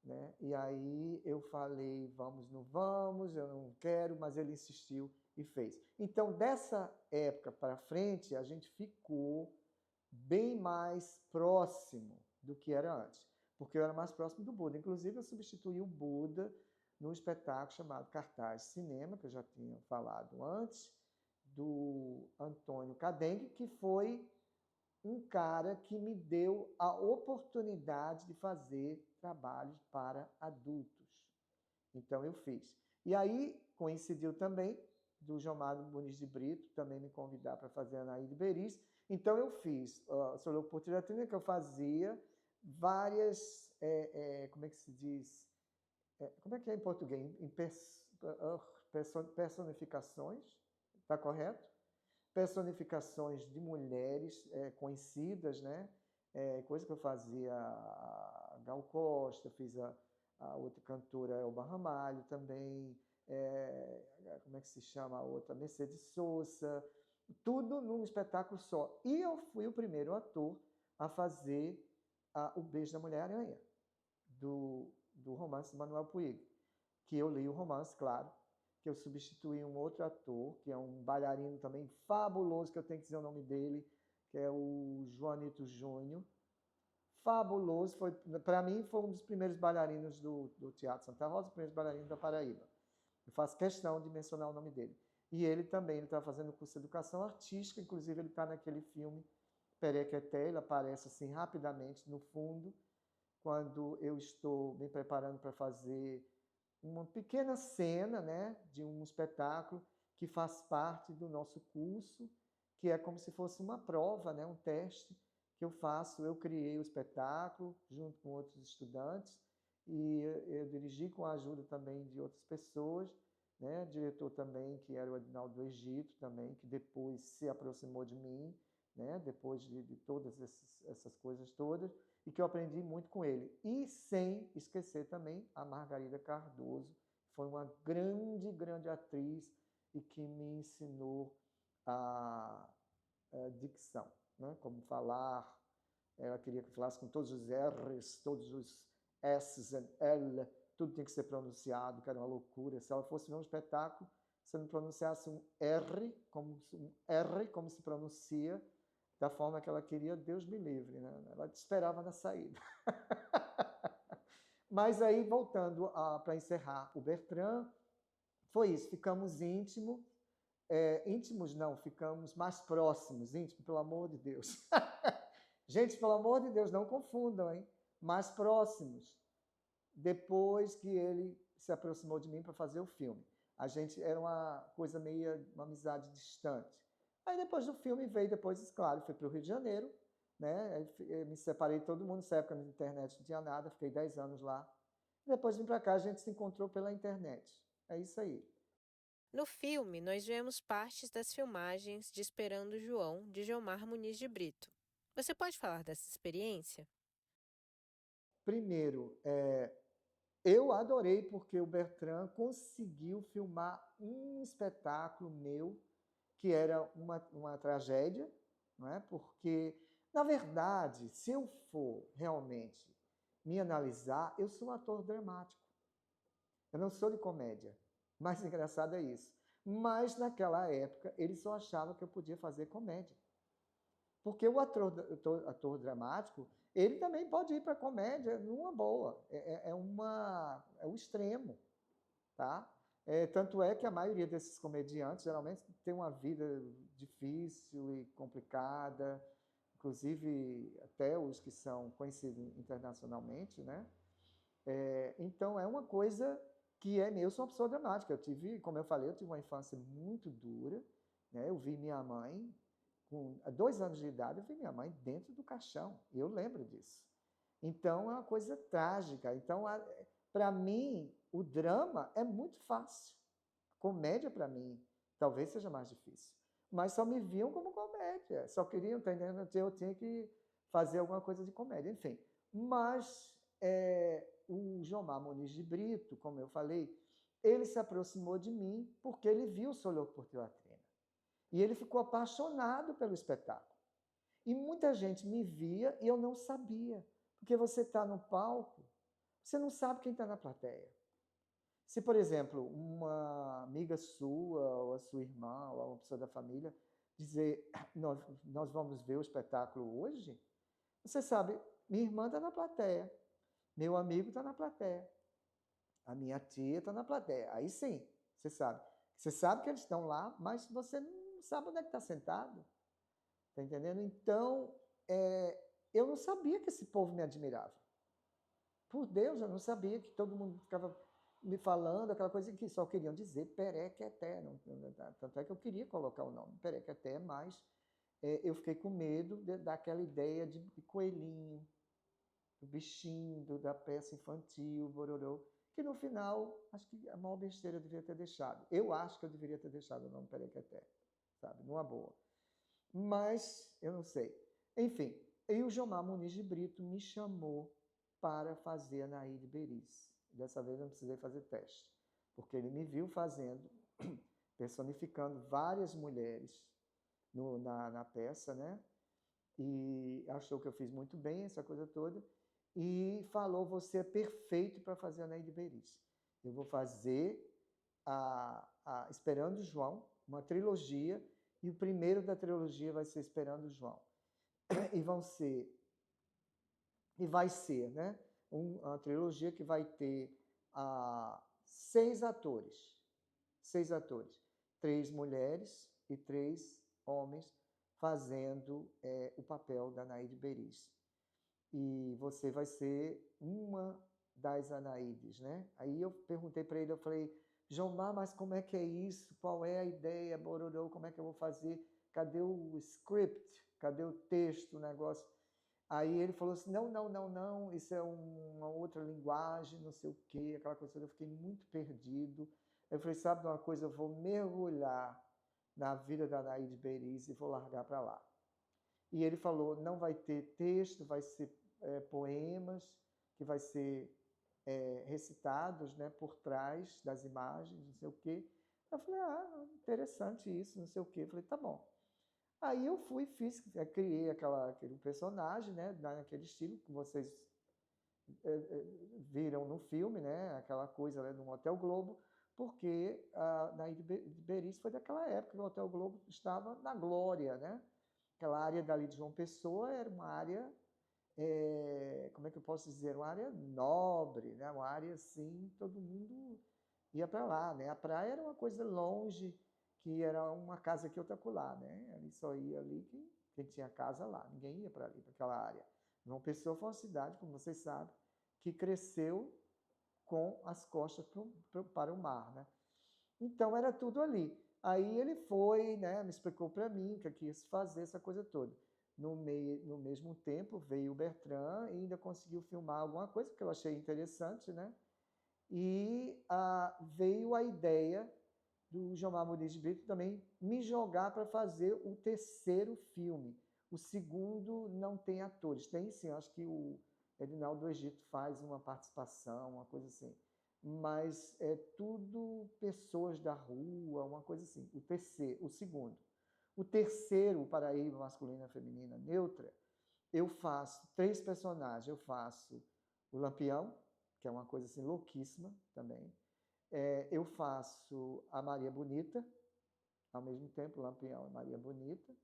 né? E aí eu falei, vamos, não vamos, eu não quero, mas ele insistiu e fez. Então, dessa época para frente, a gente ficou bem mais próximo do que era antes, porque eu era mais próximo do Buda. Inclusive, eu substituí o Buda num espetáculo chamado Cartaz Cinema, que eu já tinha falado antes, do Antônio Cadengue, que foi um cara que me deu a oportunidade de fazer trabalhos para adultos. Então eu fiz. E aí coincidiu também do João Magno Muniz de Brito também me convidar para fazer Anaíde Beris. Então eu fiz sobre a oportunidade que eu fazia várias, como é que se diz? Como é que é em português? Personificações, está correto? Personificações de mulheres conhecidas, né? Coisa que eu fazia a Gal Costa, fiz a outra cantora Elba Ramalho também, como é que se chama a outra? Mercedes Sosa, tudo num espetáculo só. E eu fui o primeiro ator a fazer o Beijo da Mulher-Aranha, do romance de Manuel Puig, que eu li o romance, claro, que eu substituí um outro ator, que é um bailarino também fabuloso, que eu tenho que dizer o nome dele, que é o Joanito Júnior. Fabuloso, para mim foi um dos primeiros bailarinos do Teatro Santa Rosa, os primeiros bailarinos da Paraíba. Eu faço questão de mencionar o nome dele. E ele também, ele está fazendo curso de educação artística, inclusive ele está naquele filme Perequeté, ele aparece assim rapidamente no fundo, quando eu estou me preparando para fazer uma pequena cena, né, de um espetáculo que faz parte do nosso curso, que é como se fosse uma prova, né, um teste que eu faço. Eu criei o espetáculo junto com outros estudantes e eu dirigi com a ajuda também de outras pessoas, né, diretor também, que era o Adinaldo do Egito também, que depois se aproximou de mim, né, depois de todas essas coisas todas, e que eu aprendi muito com ele. E sem esquecer também a Margarida Cardoso, que foi uma grande, grande atriz e que me ensinou a dicção, né? Como falar. Ela queria que eu falasse com todos os R's, todos os S's e L, tudo tinha que ser pronunciado, que era uma loucura. Se ela fosse ver um espetáculo, se não pronunciasse um R como se pronuncia, da forma que ela queria, Deus me livre, né? Ela te esperava na saída. Mas aí, voltando para encerrar o Bertrand, foi isso, ficamos íntimos não, ficamos mais próximos, íntimos, pelo amor de Deus. Gente, pelo amor de Deus, não confundam, hein? Mais próximos, depois que ele se aproximou de mim para fazer o filme. A gente era uma coisa meio, uma amizade distante. Aí depois do filme veio depois, claro, fui para o Rio de Janeiro, né? Eu me separei de todo mundo, nessa época na internet não tinha nada, fiquei 10 anos lá. Depois vim para cá, a gente se encontrou pela internet. É isso aí. No filme, nós vemos partes das filmagens de Esperando João, de Gilmar Muniz de Brito. Você pode falar dessa experiência? Primeiro, eu adorei porque o Bertrand conseguiu filmar um espetáculo meu que era uma tragédia, não é? Porque, na verdade, se eu for realmente me analisar, eu sou um ator dramático. Eu não sou de comédia. Mais engraçado é isso. Mas, naquela época, ele só achava que eu podia fazer comédia. Porque o ator dramático, ele também pode ir para a comédia numa boa. É o extremo, tá? Tanto é que a maioria desses comediantes geralmente tem uma vida difícil e complicada, inclusive até os que são conhecidos internacionalmente, né? Então é uma coisa que eu sou uma pessoa dramática. Eu tive, como eu falei, eu tive uma infância muito dura, né? Eu vi minha mãe com 2 anos de idade, eu vi minha mãe dentro do caixão. Eu lembro disso. Então é uma coisa trágica. Então, para mim, o drama é muito fácil. Comédia, para mim, talvez seja mais difícil. Mas só me viam como comédia. Só queriam, tá entendendo? Eu tinha que fazer alguma coisa de comédia. Enfim. Mas o Jomar Muniz de Brito, como eu falei, ele se aproximou de mim porque ele viu o Sou Louco por Teatrina. E ele ficou apaixonado pelo espetáculo. E muita gente me via e eu não sabia. Porque você está no palco, você não sabe quem está na plateia. Se, por exemplo, uma amiga sua, ou a sua irmã, ou uma pessoa da família, dizer, nós vamos ver o espetáculo hoje, você sabe, minha irmã está na plateia, meu amigo está na plateia, a minha tia está na plateia. Aí sim, você sabe. Você sabe que eles estão lá, mas você não sabe onde é que está sentado. Está entendendo? Então, eu não sabia que esse povo me admirava. Por Deus, eu não sabia que todo mundo ficava me falando aquela coisa que só queriam dizer Perequeté. Tanto é que eu queria colocar o nome Perequeté, mas eu fiquei com medo daquela ideia de coelhinho, do bichinho, da peça infantil, bororô, que no final, acho que a maior besteira eu devia ter deixado. Eu acho que eu deveria ter deixado o nome Perequeté, sabe? Numa boa. Mas eu não sei. Enfim, e o Jomar Muniz de Brito me chamou para fazer a Naide Beris. Dessa vez eu não precisei fazer teste, porque ele me viu fazendo, personificando várias mulheres na peça, né? E achou que eu fiz muito bem essa coisa toda, e falou, você é perfeito para fazer a Naide Beris. Eu vou fazer Esperando João, uma trilogia, e o primeiro da trilogia vai ser Esperando João. E vai ser, né? Uma trilogia que vai ter 6 atores. 6 atores. 3 mulheres e 3 homens fazendo o papel da Naide Beris. e você vai ser uma das Anaídes, né? Aí eu perguntei para ele, eu falei, Jomar, mas como é que é isso? Qual é a ideia, Bororô? Como é que eu vou fazer? Cadê o script? Cadê o texto, o negócio? Aí ele falou assim, não, não, não, não, isso é uma outra linguagem, não sei o quê, aquela coisa toda. Eu fiquei muito perdido. Eu falei, sabe de uma coisa, eu vou mergulhar na vida da Anaíde Beriz e vou largar para lá. E ele falou, não vai ter texto, vai ser poemas, que vai ser recitados, né, por trás das imagens, não sei o quê. Eu falei, interessante isso, não sei o quê. Eu falei, tá bom. Aí eu fui, criei aquele personagem, né, naquele estilo que vocês viram no filme, né, aquela coisa, né, no Hotel Globo, porque a Naide Beriz foi daquela época que o Hotel Globo estava na glória, né? Aquela área dali de João Pessoa era uma área, como é que eu posso dizer, uma área nobre, né? Uma área assim, todo mundo ia para lá, né? A praia era uma coisa longe, que era uma casa aqui, outra acolá, né? Ali só ia ali quem tinha casa lá, ninguém ia para ali, para aquela área. João Pessoa foi uma cidade, como vocês sabem, que cresceu com as costas para o mar, né? Então era tudo ali. Aí ele foi, né, me explicou para mim que quis fazer essa coisa toda. No mesmo tempo veio o Bertrand e ainda conseguiu filmar alguma coisa que eu achei interessante, né? E veio a ideia do Gilmar Muniz de Brito também me jogar para fazer o terceiro filme. O segundo não tem atores. Tem sim, acho que o Edinaldo do Egito faz uma participação, uma coisa assim. Mas é tudo pessoas da rua, uma coisa assim. O segundo. O terceiro, Paraíba Masculina e Feminina Neutra, eu faço 3 personagens. Eu faço o Lampião, que é uma coisa assim louquíssima também. Eu faço a Maria Bonita, ao mesmo tempo, Lampião e Maria Bonita.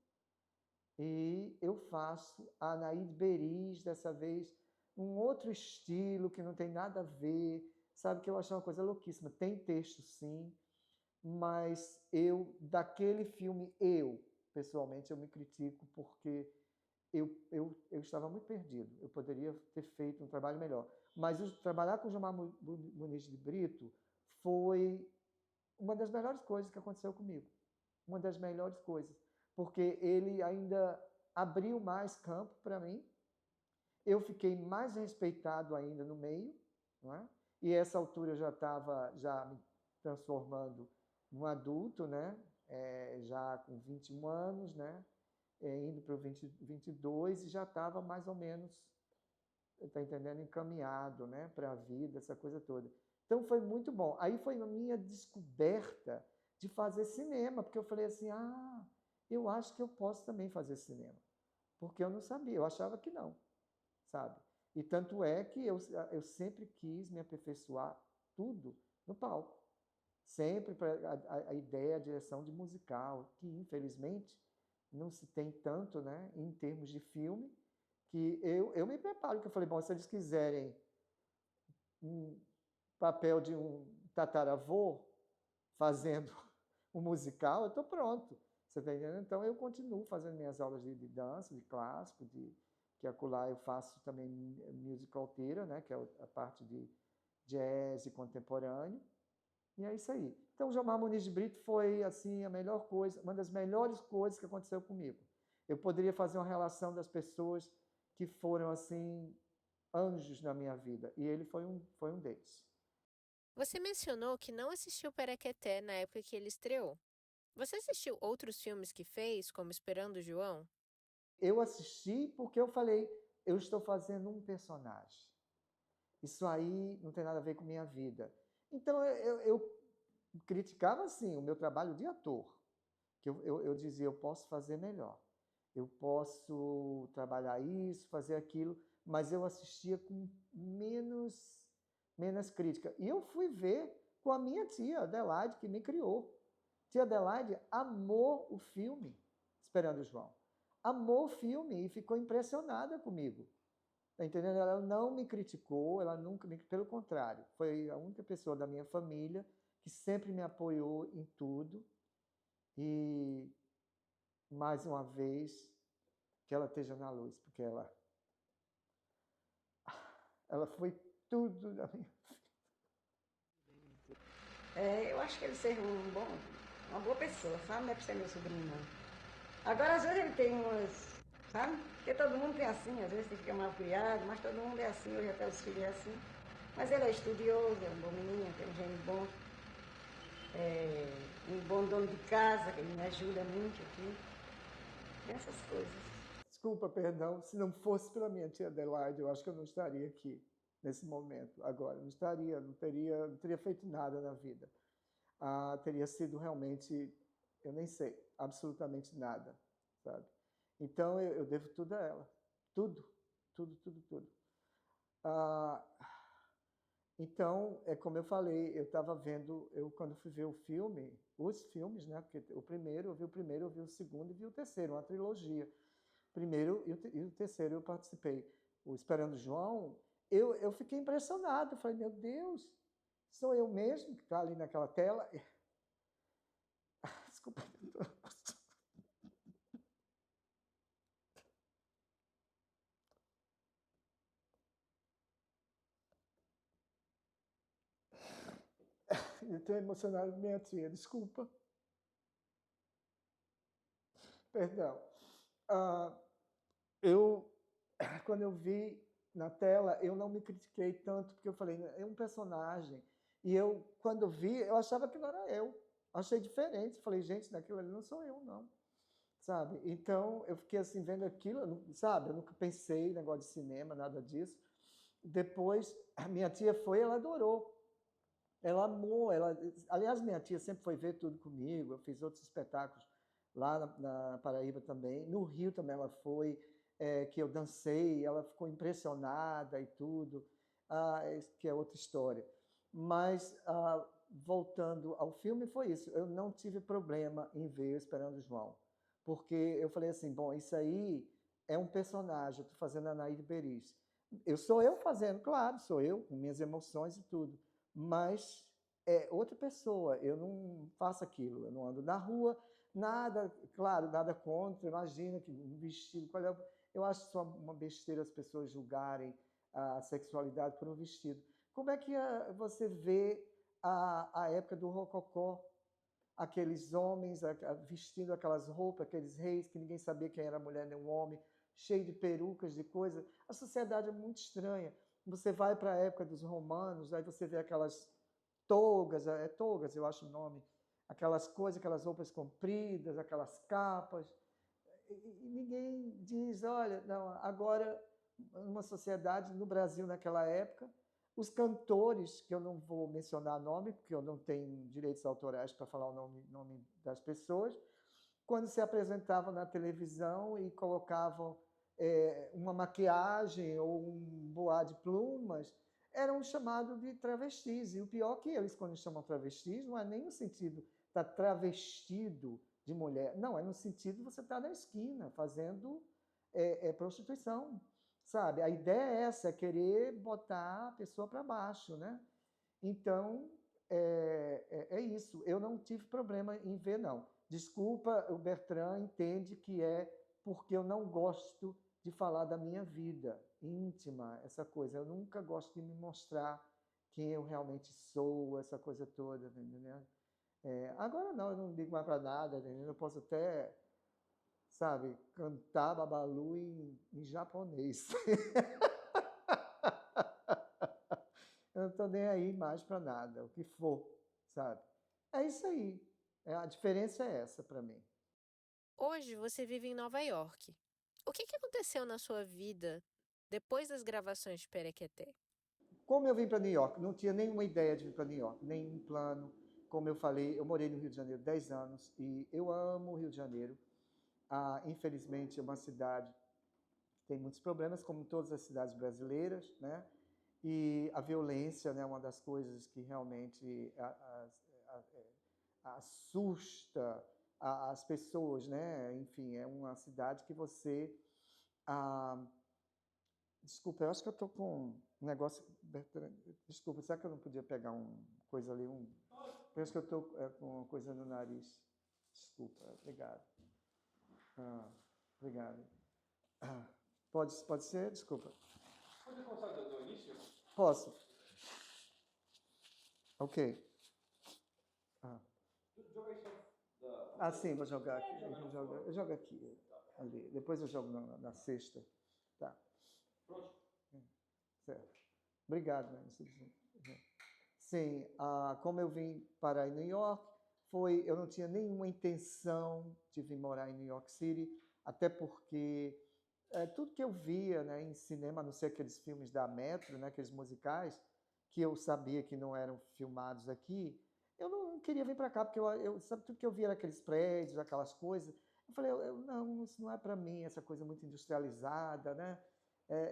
E eu faço a Anaíde Beriz, dessa vez, um outro estilo que não tem nada a ver, sabe, que eu achei uma coisa louquíssima. Tem texto, sim, mas daquele filme, pessoalmente, eu me critico porque eu estava muito perdido. Eu poderia ter feito um trabalho melhor. Mas trabalhar com o Gilmar Muniz de Brito foi uma das melhores coisas que aconteceu comigo. Uma das melhores coisas. Porque ele ainda abriu mais campo para mim. Eu fiquei mais respeitado ainda no meio. Não é? E a essa altura eu já estava me transformando num adulto, né? Já com 21 anos, né? Indo para o 22 e já estava mais ou menos, está entendendo, encaminhado, né, para a vida, essa coisa toda. Então foi muito bom. Aí foi a minha descoberta de fazer cinema, porque eu falei assim, eu acho que eu posso também fazer cinema. Porque eu não sabia, eu achava que não, sabe? E tanto é que eu sempre quis me aperfeiçoar tudo no palco. Sempre para a ideia, a direção de musical, que infelizmente não se tem tanto, né, em termos de filme, que eu me preparo, que eu falei, bom, se eles quiserem um papel de um tataravô fazendo um musical, eu estou pronto. Você está entendendo? Então eu continuo fazendo minhas aulas de dança, de clássico, que acolá eu faço também musical theater, né, que é a parte de jazz e contemporâneo. E é isso aí. Então, o Gilmar Muniz de Brito foi assim a melhor coisa, uma das melhores coisas que aconteceu comigo. Eu poderia fazer uma relação das pessoas que foram assim anjos na minha vida, e ele foi um deles. Você mencionou que não assistiu Perequeté na época que ele estreou. Você assistiu outros filmes que fez, como Esperando o João? Eu assisti porque eu falei, eu estou fazendo um personagem. Isso aí não tem nada a ver com minha vida. Então eu criticava assim o meu trabalho de ator, que eu dizia, eu posso fazer melhor. Eu posso trabalhar isso, fazer aquilo, mas eu assistia com menos crítica. E eu fui ver com a minha tia, Adelaide, que me criou. Tia Adelaide amou o filme, Esperando o João. Amou o filme e ficou impressionada comigo. Tá entendendo? Ela não me criticou, ela nunca me... Pelo contrário, foi a única pessoa da minha família que sempre me apoiou em tudo. E, mais uma vez, que ela esteja na luz, porque ela Ela foi tudo na minha vida. Eu acho que ele seja uma boa pessoa, sabe? Não é pra ser meu sobrinho, não. Agora, às vezes ele tem umas, sabe? Porque todo mundo tem assim, às vezes você fica mal criado, mas todo mundo é assim, hoje até os filhos é assim. Mas ele é estudioso, é um bom menino, tem um gênio bom, um bom dono de casa, que ele me ajuda muito aqui. Essas coisas. Desculpa, perdão, se não fosse pela minha tia Adelaide, eu acho que eu não estaria aqui nesse momento agora. Não estaria, não teria feito nada na vida. Teria sido realmente, eu nem sei, absolutamente nada, sabe? Então eu devo tudo a ela, tudo, tudo, tudo, tudo. Então, é como eu falei, eu estava vendo, quando fui ver o filme, os filmes, né? Porque eu vi o segundo e vi o terceiro, uma trilogia. Primeiro e o terceiro eu participei. O Esperando João, eu fiquei impressionado. Eu falei, meu Deus, sou eu mesmo que está ali naquela tela? Desculpa. Eu estou emocionado com minha tia, desculpa. Perdão. Quando eu vi na tela, eu não me critiquei tanto, porque eu falei, é um personagem. E quando vi, eu achava que não era eu. Achei diferente. Falei, gente, naquilo ali não sou eu, não. Sabe? Então, eu fiquei assim, vendo aquilo, sabe? Eu nunca pensei em negócio de cinema, nada disso. Depois, a minha tia foi, ela adorou. Ela amou. Aliás, minha tia sempre foi ver tudo comigo. Eu fiz outros espetáculos lá na Paraíba também. No Rio também ela foi, que eu dancei. Ela ficou impressionada e tudo, que é outra história. Mas, voltando ao filme, foi isso. Eu não tive problema em ver Esperando João. Porque eu falei assim, bom, isso aí é um personagem, eu estou fazendo a Anaíde Beris. Sou eu fazendo, claro, sou eu, com minhas emoções e tudo. Mas é outra pessoa, eu não faço aquilo, eu não ando na rua, nada, claro, nada contra, imagina que um vestido, eu acho só uma besteira as pessoas julgarem a sexualidade por um vestido. Como é que você vê a época do rococó, aqueles homens vestindo aquelas roupas, aqueles reis que ninguém sabia quem era mulher nem um homem, cheio de perucas, de coisas. A sociedade é muito estranha. Você vai para a época dos romanos, aí você vê aquelas togas, togas, eu acho o nome, aquelas coisas, aquelas roupas compridas, aquelas capas, e ninguém diz, olha, não, agora, numa sociedade, no Brasil naquela época, os cantores, que eu não vou mencionar nome, porque eu não tenho direitos autorais para falar o nome das pessoas, quando se apresentavam na televisão e colocavam uma maquiagem ou um boá de plumas, eram chamados de travestis. E o pior é que eles, quando chamam travestis, não é nem no sentido estar travestido de mulher, não, é no sentido de você estar na esquina fazendo prostituição, sabe? A ideia é essa, é querer botar a pessoa para baixo, né? Então, é isso. Eu não tive problema em ver, não. Desculpa, o Bertrand entende que é porque eu não gosto de falar da minha vida íntima, essa coisa. Eu nunca gosto de me mostrar quem eu realmente sou, essa coisa toda, entendeu? Agora não, eu não ligo mais para nada, entendeu? Eu posso até, sabe, cantar Babalu em japonês. Eu não estou nem aí mais para nada, o que for, sabe? É isso aí. A diferença é essa para mim. Hoje você vive em Nova York. O que aconteceu na sua vida depois das gravações de Perequeté? Como eu vim para New York, não tinha nenhuma ideia de vir para New York, nenhum plano. Como eu falei, eu morei no Rio de Janeiro 10 anos e eu amo o Rio de Janeiro. Infelizmente, é uma cidade que tem muitos problemas, como todas as cidades brasileiras, né? E a violência, né, é uma das coisas que realmente assusta as pessoas, né? Enfim, é uma cidade que você... Desculpa, eu acho que eu estou com um negócio... Desculpa, será que eu não podia pegar uma coisa ali? Parece que eu estou com uma coisa no nariz. Desculpa, obrigado. Obrigado. Pode ser? Desculpa. Pode começar do início? Posso? Ok. Joga isso Sim, vou jogar aqui. Eu jogo aqui, ali. Depois eu jogo na sexta. Tá. Pronto. Certo. Obrigado, né? Sim, como eu vim parar em New York, eu não tinha nenhuma intenção de vir morar em New York City, até porque tudo que eu via, né, em cinema, a não ser aqueles filmes da Metro, né, aqueles musicais, que eu sabia que não eram filmados aqui, eu não queria vir para cá, porque sabe, tudo que eu via era aqueles prédios, aquelas coisas. Eu falei, não, isso não é para mim, essa coisa muito industrializada, né?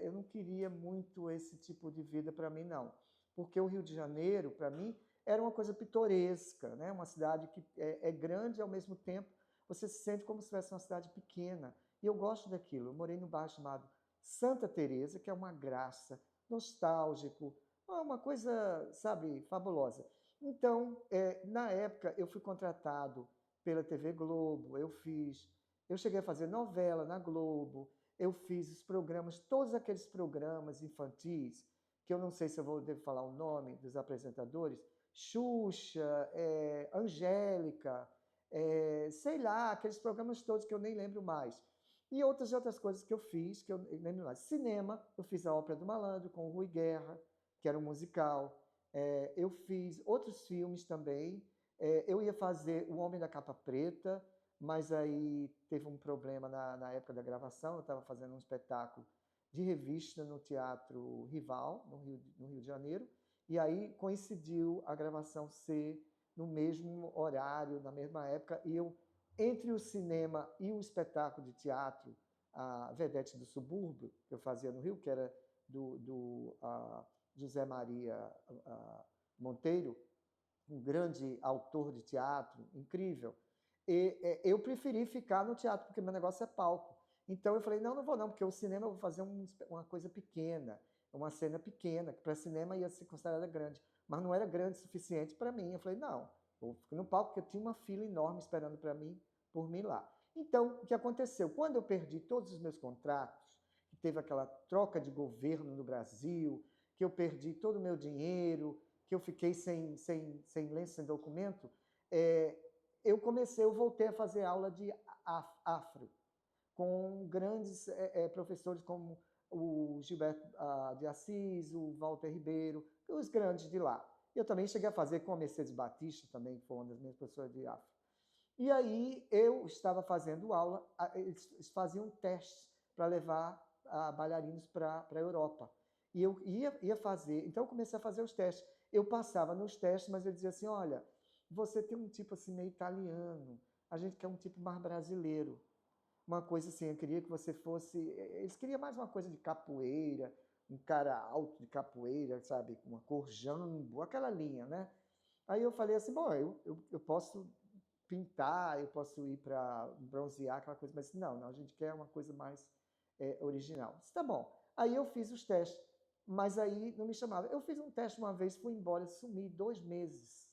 Eu não queria muito esse tipo de vida para mim, não. Porque o Rio de Janeiro, para mim, era uma coisa pitoresca, né? Uma cidade que é grande e, ao mesmo tempo, você se sente como se fosse uma cidade pequena. E eu gosto daquilo. Eu morei num bairro chamado Santa Teresa, que é uma graça, nostálgico, uma coisa, sabe, fabulosa. Então, na época, eu fui contratado pela TV Globo, eu cheguei a fazer novela na Globo, eu fiz os programas, todos aqueles programas infantis, que eu não sei se devo falar o nome dos apresentadores, Xuxa, Angélica, sei lá, aqueles programas todos que eu nem lembro mais. E outras coisas que eu fiz, que eu nem lembro mais. Cinema, eu fiz a Ópera do Malandro com o Rui Guerra, que era um musical. Eu fiz outros filmes também. Eu ia fazer O Homem da Capa Preta, mas aí teve um problema na época da gravação. Eu estava fazendo um espetáculo de revista no Teatro Rival, no Rio de Janeiro, e aí coincidiu a gravação ser no mesmo horário, na mesma época, e eu, entre o cinema e o espetáculo de teatro, a Vedete do Subúrbio, que eu fazia no Rio, que era do José Maria Monteiro, um grande autor de teatro, incrível. Eu preferi ficar no teatro, porque meu negócio é palco. Então eu falei, não vou não, porque o cinema eu vou fazer uma coisa pequena, uma cena pequena, que para cinema ia ser considerada grande, mas não era grande o suficiente para mim. Eu falei, não, eu fico no palco, porque tinha uma fila enorme esperando por mim lá. Então, o que aconteceu? Quando eu perdi todos os meus contratos, que teve aquela troca de governo no Brasil, que eu perdi todo o meu dinheiro, que eu fiquei sem lenço, sem documento, eu voltei a fazer aula de afro, com grandes professores como o Gilberto de Assis, o Walter Ribeiro, os grandes de lá. Eu também cheguei a fazer com a Mercedes Batista, também que foi uma das minhas professoras de afro. E aí eu estava fazendo aula, eles faziam testes para levar bailarinos para a Europa. E eu ia fazer, então eu comecei a fazer os testes. Eu passava nos testes, mas eu dizia assim, olha, você tem um tipo assim meio italiano, a gente quer um tipo mais brasileiro. Uma coisa assim, eu queria que você fosse... Eles queriam mais uma coisa de capoeira, um cara alto de capoeira, sabe? Uma cor jambo, aquela linha, né? Aí eu falei assim, bom, eu posso pintar, eu posso ir para bronzear, aquela coisa, mas não, a gente quer uma coisa mais original. Disse, tá bom. Aí eu fiz os testes, mas aí não me chamava. Eu fiz um teste uma vez, fui embora, sumi 2 meses.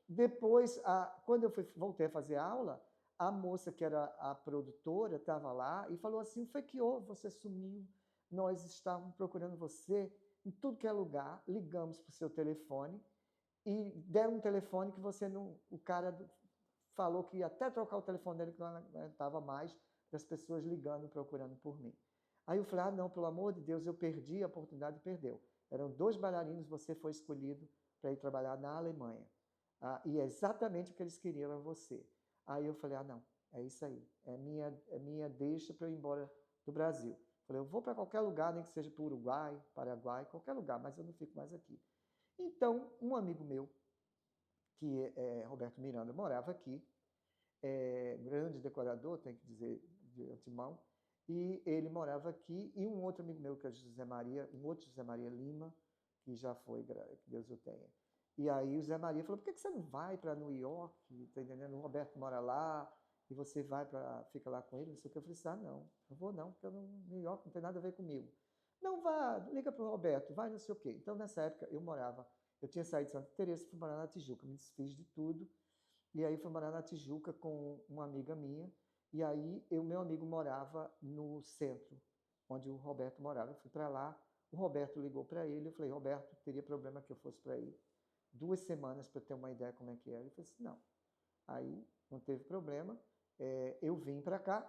Depois, quando eu voltei a fazer aula, a moça que era a produtora estava lá e falou assim, foi que houve, você sumiu, nós estávamos procurando você em tudo que é lugar, ligamos para o seu telefone e deram um telefone que você não... O cara falou que ia até trocar o telefone dele, que não aguentava mais, das pessoas ligando, procurando por mim. Aí eu falei, não, pelo amor de Deus, eu perdi a oportunidade e perdeu. Eram 2 bailarinos, você foi escolhido para ir trabalhar na Alemanha. E é exatamente o que eles queriam, era você. Aí eu falei, não, é isso aí, é minha deixa para eu ir embora do Brasil. Falei, eu vou para qualquer lugar, nem que seja para o Uruguai, Paraguai, qualquer lugar, mas eu não fico mais aqui. Então, um amigo meu, que é Roberto Miranda, morava aqui, grande decorador, tem que dizer de antemão, e ele morava aqui, e um outro amigo meu, que é um outro José Maria Lima, que já foi, que Deus o tenha. E aí o Zé Maria falou, por que você não vai para New York? Tá entendendo? O Roberto mora lá, e você fica lá com ele, não sei o que. Eu falei assim, não vou não, porque New York não tem nada a ver comigo. Não, vá, liga para o Roberto, vai não sei o quê. Então, nessa época, eu tinha saído de Santa Teresa, fui morar na Tijuca, me desfiz de tudo, e aí fui morar na Tijuca com uma amiga minha, e aí meu amigo morava no centro, onde o Roberto morava. Eu fui para lá, O Roberto ligou para ele, eu falei, Roberto, teria problema que eu fosse para aí 2 semanas para ter uma ideia como é que era. Ele falou assim, não. Aí não teve problema. Eu vim para cá,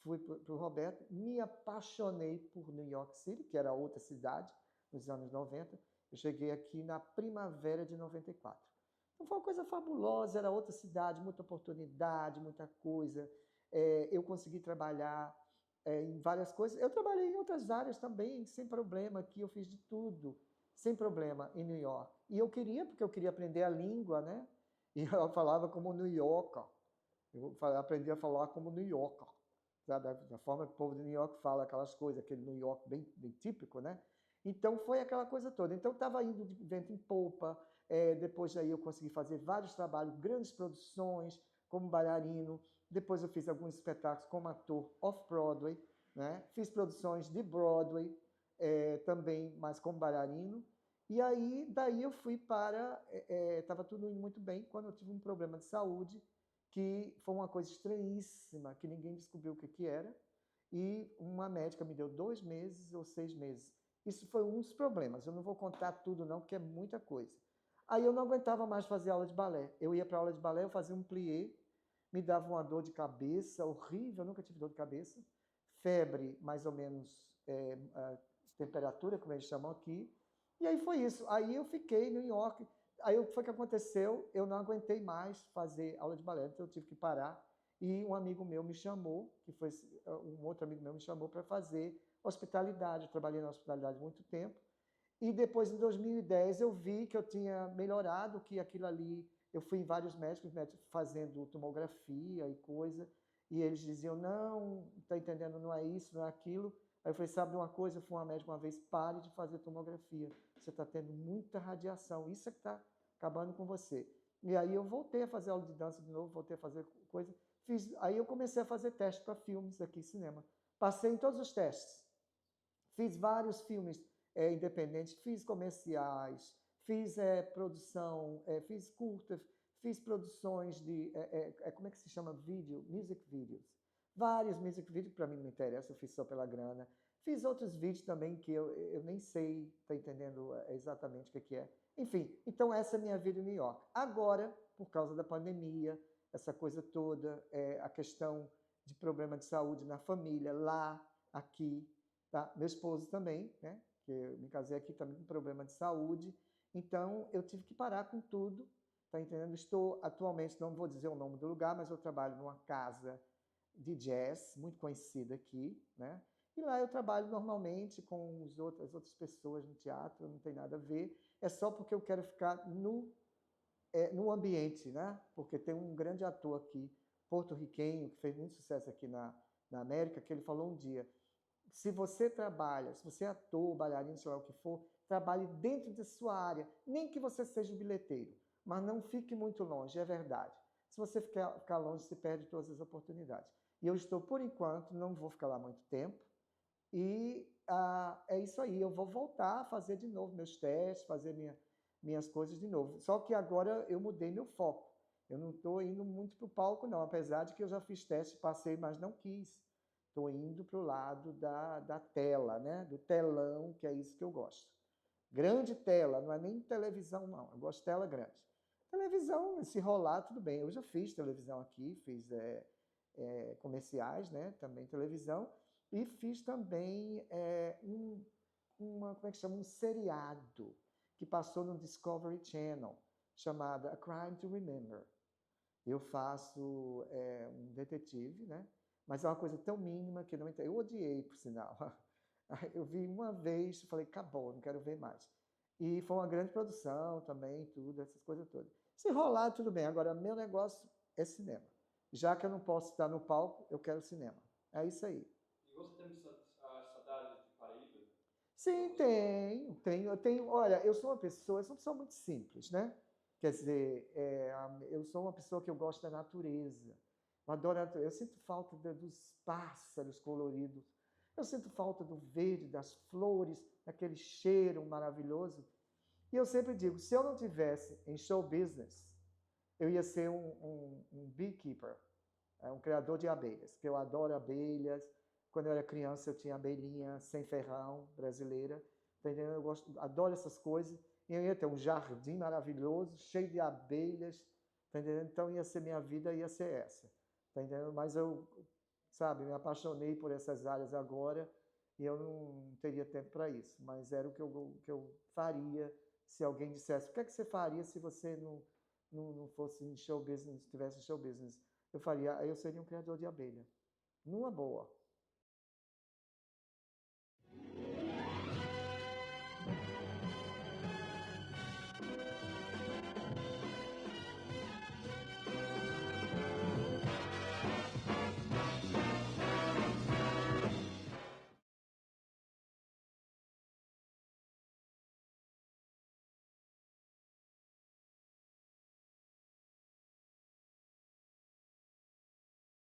fui para o Roberto, me apaixonei por New York City, que era outra cidade, nos anos 90. Eu cheguei aqui na primavera de 94. Então foi uma coisa fabulosa, era outra cidade, muita oportunidade, muita coisa. Eu consegui trabalhar em várias coisas. Eu trabalhei em outras áreas também, sem problema, aqui eu fiz de tudo, sem problema, em New York. E eu queria, porque eu queria aprender a língua, né? E eu falava como New Yorker. Eu aprendi a falar como New Yorker. Sabe? Da forma que o povo de New York fala aquelas coisas, aquele New York bem, bem típico, né? Então foi aquela coisa toda. Então estava indo de vento em popa. Depois daí eu consegui fazer vários trabalhos, grandes produções, como bailarino. Depois eu fiz alguns espetáculos como ator off-Broadway, né? Fiz produções de Broadway também, mas como bailarino. E aí, daí eu fui para... Estava tudo indo muito bem, quando eu tive um problema de saúde, que foi uma coisa estranhíssima, que ninguém descobriu o que era, e uma médica me deu 2 meses ou 6 meses. Isso foi um dos problemas, eu não vou contar tudo não, porque é muita coisa. Aí eu não aguentava mais fazer aula de balé. Eu ia para aula de balé, eu fazia um plié, me dava uma dor de cabeça horrível, eu nunca tive dor de cabeça, febre, mais ou menos, temperatura, como eles chamam aqui, e aí foi isso. Aí eu fiquei em New York. Aí foi o que aconteceu, eu não aguentei mais fazer aula de balé, então eu tive que parar. E um amigo meu me chamou, que foi um outro amigo meu me chamou para fazer hospitalidade. Eu trabalhei na hospitalidade muito tempo. E depois, em 2010, eu vi que eu tinha melhorado, que aquilo ali... Eu fui em vários médicos fazendo tomografia e coisa, e eles diziam, não, está entendendo, não é isso, não é aquilo. Aí eu falei, sabe uma coisa? Eu fui uma médica uma vez, pare de fazer tomografia. Você está tendo muita radiação, isso é que está acabando com você. E aí eu voltei a fazer aula de dança de novo, voltei a fazer coisa. Aí eu comecei a fazer testes para filmes aqui, cinema. Passei em todos os testes. Fiz vários filmes independentes, fiz comerciais, fiz produção, fiz curtas, fiz produções de, como é que se chama? Vídeo, music videos. Vários music videos, para mim não me interessa, eu fiz só pela grana. Fiz outros vídeos também que eu nem sei, tá entendendo exatamente o que é. Enfim, então essa é a minha vida em New York. Agora, por causa da pandemia, essa coisa toda, a questão de problema de saúde na família, lá, aqui, tá? Meu esposo também, né? Que eu me casei aqui também com problema de saúde, então eu tive que parar com tudo, tá entendendo? Estou atualmente, não vou dizer o nome do lugar, mas eu trabalho numa casa de jazz, muito conhecida aqui, né? E lá eu trabalho normalmente com as outras pessoas no teatro, não tem nada a ver, é só porque eu quero ficar no ambiente, né? Porque tem um grande ator aqui, porto-riquenho, que fez muito sucesso aqui na América, que ele falou um dia, se você trabalha, se você é ator, bailarino, sei lá o que for, trabalhe dentro da sua área, nem que você seja um bilheteiro, mas não fique muito longe, é verdade. Se você ficar longe, você perde todas as oportunidades. E eu estou, por enquanto, não vou ficar lá muito tempo, e é isso aí, eu vou voltar a fazer de novo meus testes, fazer minhas coisas de novo. Só que agora eu mudei meu foco. Eu não estou indo muito para o palco, não, apesar de que eu já fiz teste, passei, mas não quis. Estou indo para o lado da tela, né? Do telão, que é isso que eu gosto. Grande tela, não é nem televisão, não. Eu gosto de tela grande. Televisão, se rolar, tudo bem. Eu já fiz televisão aqui, fiz comerciais, né? Também televisão. E fiz também como é que chama? Um seriado que passou no Discovery Channel, chamado A Crime to Remember. Eu faço um detetive, né? Mas é uma coisa tão mínima que não entendo. Eu odiei, por sinal. Eu vi uma vez e falei, acabou, não quero ver mais. E foi uma grande produção também, tudo, essas coisas todas. Se rolar, tudo bem. Agora, meu negócio é cinema. Já que eu não posso estar no palco, eu quero cinema. É isso aí. E você tem saudade de Paraíba? Sim, tenho. Olha, eu sou uma pessoa muito simples, né? Quer dizer, eu sou uma pessoa que eu gosto da natureza. Eu adoro a natureza. Eu sinto falta dos pássaros coloridos. Eu sinto falta do verde, das flores, daquele cheiro maravilhoso. E eu sempre digo, se eu não tivesse em show business, eu ia ser um beekeeper, um criador de abelhas, que eu adoro abelhas. Quando eu era criança, eu tinha abelhinha sem ferrão, brasileira. tá entendendo? Eu adoro essas coisas. E eu ia ter um jardim maravilhoso, cheio de abelhas, tá entendendo? Então ia ser minha vida, ia ser essa, tá entendendo? Mas eu, sabe, me apaixonei por essas áreas agora e eu não teria tempo para isso. Mas era o que eu faria se alguém dissesse: o que é que você faria se você não fosse em show business, tivesse show business? Eu faria: eu seria um criador de abelha. Numa boa.